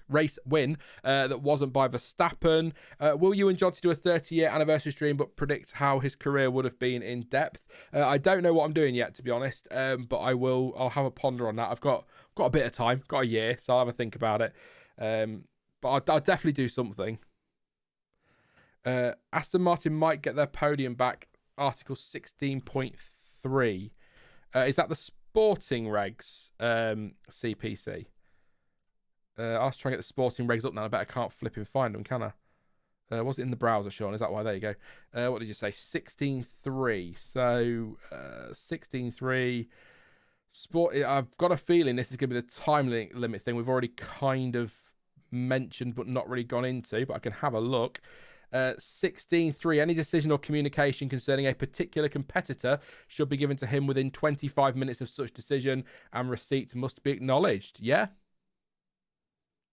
race win that wasn't by Verstappen. Will you and Jonty do a 30-year anniversary stream but predict how his career would have been in depth? I don't know what I'm doing yet, to be honest, but I'll have a ponder on that. I've got a bit of time, got a year, so I'll have a think about it. But I'll definitely do something. Aston Martin might get their podium back, Article 16.3. Is that the sporting regs, CPC? I was trying to get the sporting regs up now. I bet I can't flip and find them, can I? Was it in the browser, Sean? Is that why? There you go. What did you say? 16.3. So, 16.3. Sport. I've got a feeling this is going to be the time limit thing we've already kind of mentioned but not really gone into, but I can have a look. 16.3. Any decision or communication concerning a particular competitor should be given to him within 25 minutes of such decision, and receipts must be acknowledged. Yeah.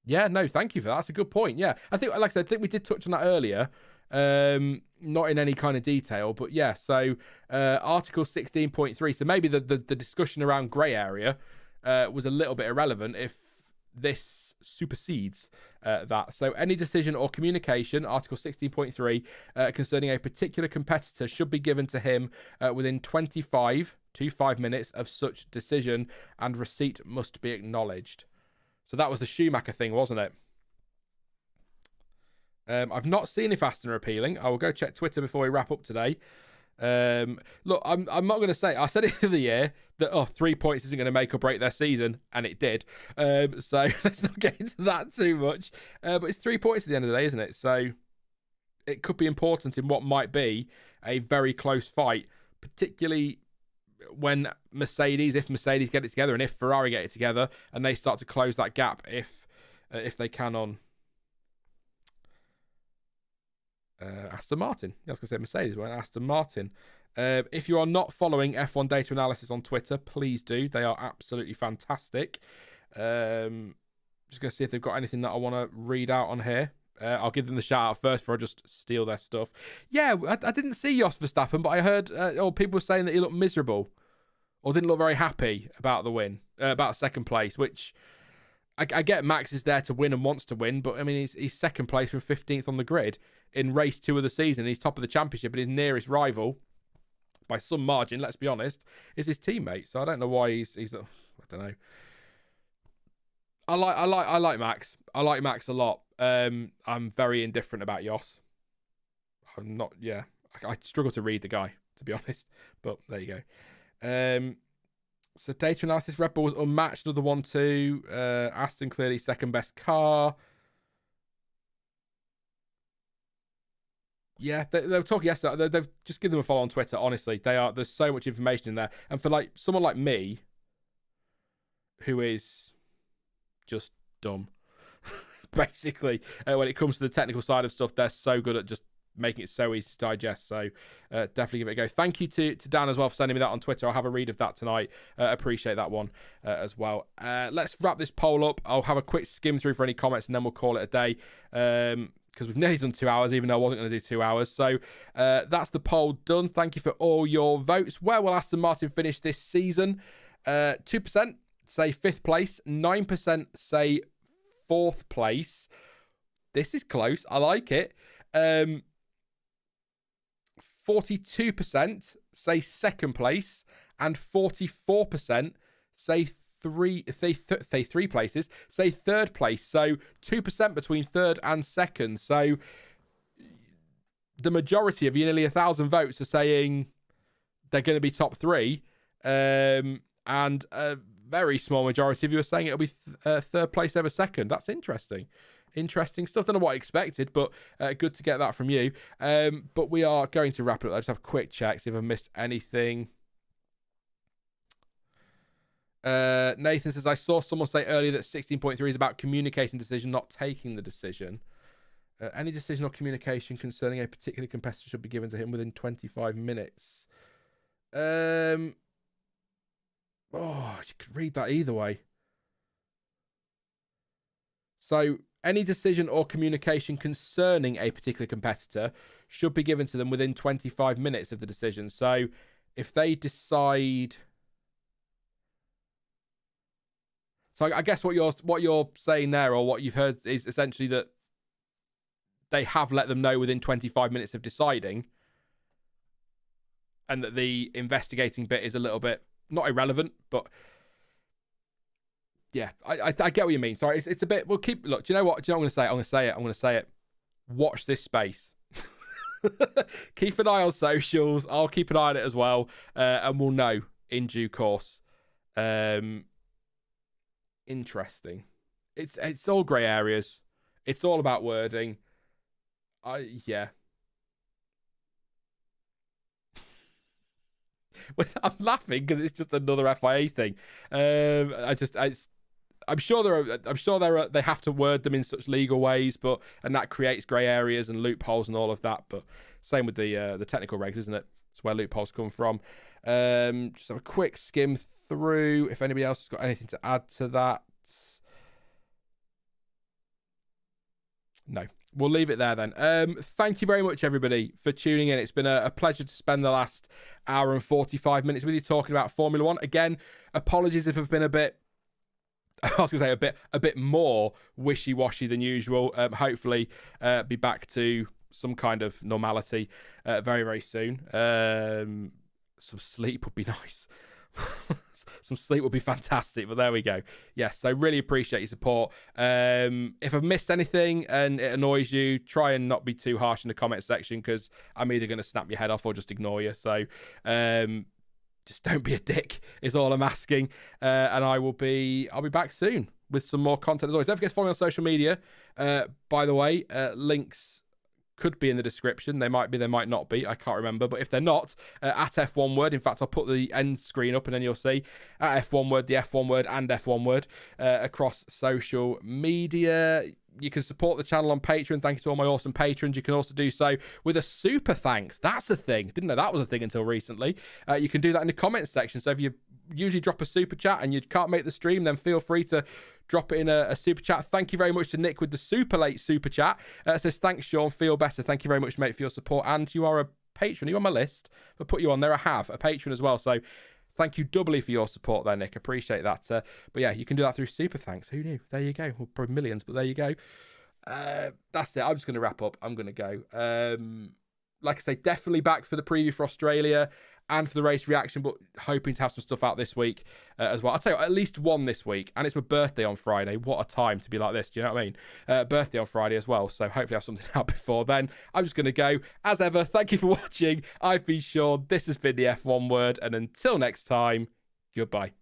Yeah, no, thank you for that. That's a good point. Yeah, I think, like I said, I think we did touch on that earlier. Not in any kind of detail, but yeah. So, Article 16.3. So maybe the discussion around grey area was a little bit irrelevant if this supersedes that. So, any decision or communication, Article 16.3, concerning a particular competitor should be given to him within 25 minutes of such decision, and receipt must be acknowledged. So that was the Schumacher thing, wasn't it? I've not seen if Aston are appealing. I will go check Twitter before we wrap up today. Look, I'm not going to say. I said it the other year that 3 points isn't going to make or break their season, and it did. So let's not get into that too much. But it's 3 points at the end of the day, isn't it? So it could be important in what might be a very close fight, particularly when if Mercedes get it together, and if Ferrari get it together, and they start to close that gap, if they can on Aston Martin. I was going to say Mercedes, but Aston Martin. If you are not following F1 Data Analysis on Twitter, please do. They are absolutely fantastic. Just going to see if they've got anything that I want to read out on here. I'll give them the shout out first before I just steal their stuff. Yeah, I didn't see Jos Verstappen, but I heard people were saying that he looked miserable or didn't look very happy about the win, about second place, which I get Max is there to win and wants to win, but I mean, he's second place from 15th on the grid in race 2 of the season. He's top of the championship, and his nearest rival, by some margin, let's be honest, is his teammate. So I don't know why he's I don't know. I like Max. I like Max a lot. I'm very indifferent about Jos. I'm not. Yeah, I struggle to read the guy, to be honest. But there you go. So data analysis, Red Bull was unmatched. Another 1-2. Aston clearly second best car. Yeah, they were talking yesterday. They've just given them a follow on Twitter. Honestly, there's so much information in there, and for like someone like me, who is just dumb, basically, when it comes to the technical side of stuff, they're so good at just making it so easy to digest. So definitely give it a go. Thank you to Dan as well for sending me that on Twitter. I'll have a read of that tonight. Appreciate that one as well. Let's wrap this poll up. I'll have a quick skim through for any comments, and then we'll call it a day. Because we've nearly done 2 hours, even though I wasn't going to do 2 hours. So that's the poll done. Thank you for all your votes. Where will Aston Martin finish this season? 2% say 5th place. 9% say 4th place. This is close. I like it. 42% say 2nd place. And 44% say three places, say 3rd place. So 2% between 3rd and 2nd. So the majority of you, nearly 1,000 votes, are saying they're going to be top 3, and a very small majority of you are saying it'll be 3rd place over 2nd. That's interesting stuff. Don't know what I expected, but good to get that from you. But we are going to wrap it up. I'll just have a quick check, see if I've missed anything. Nathan says, I saw someone say earlier that 16.3 is about communicating decision, not taking the decision. Any decision or communication concerning a particular competitor should be given to him within 25 minutes. You could read that either way. So, any decision or communication concerning a particular competitor should be given to them within 25 minutes of the decision. So, if they decide... So I guess what you're saying there, or what you've heard, is essentially that they have let them know within 25 minutes of deciding, and that the investigating bit is a little bit not irrelevant, but yeah, I get what you mean. Sorry, it's a bit. We'll keep. Look, do you know what? Do you know what I'm going to say? I'm going to say it. Watch this space. Keep an eye on socials. I'll keep an eye on it as well, and we'll know in due course. Interesting. It's all grey areas. It's all about wording. Yeah. I'm laughing because it's just another FIA thing. I'm sure they have to word them in such legal ways, and that creates grey areas and loopholes and all of that. But same with the technical regs, isn't it? It's where loopholes come from. Just have a quick skim through if anybody else has got anything to add to that. No, we'll leave it there then. Thank you very much, everybody, for tuning in. It's been a pleasure to spend the last hour and 45 minutes with you talking about Formula One. Again, apologies if I've been a bit more wishy-washy than usual. Hopefully, be back to some kind of normality very, very soon. Some sleep would be nice. Some sleep would be fantastic, but there we go. Yes, so really appreciate your support. If I've missed anything and it annoys you, try and not be too harsh in the comment section, because I'm either going to snap your head off or just ignore you. So just don't be a dick is all I'm asking. And I'll be back soon with some more content as always. Don't forget to follow me on social media. By the way, links could be in the description. They might be, they might not be. I can't remember. But if they're not, at F1 Word, in fact, I'll put the end screen up and then you'll see at F1 Word, the F1 Word and F1 Word across social media. You can support the channel on Patreon. Thank you to all my awesome patrons. You can also do so with a super thanks. That's a thing. Didn't know that was a thing until recently. You can do that in the comments section. So if you usually drop a super chat and you can't make the stream, then feel free to drop it in a super chat. Thank you very much to Nick with the super late super chat. Says, thanks, Sean. Feel better. Thank you very much, mate, for your support. And you are a patron. You're on my list. I'll put you on there. I have a patron as well. So thank you doubly for your support there, Nick. Appreciate that. But yeah, you can do that through super thanks. Who knew? There you go. Well, probably millions, but there you go. That's it. I'm just going to wrap up. I'm going to go. Like I say, definitely back for the preview for Australia and for the race reaction, but hoping to have some stuff out this week as well. I'll tell you, at least one this week, and it's my birthday on Friday. What a time to be like this, do you know what I mean? Birthday on Friday as well, so hopefully I have something out before then. I'm just going to go. As ever, thank you for watching. I've been Sean. This has been the F1 Word, and until next time, goodbye.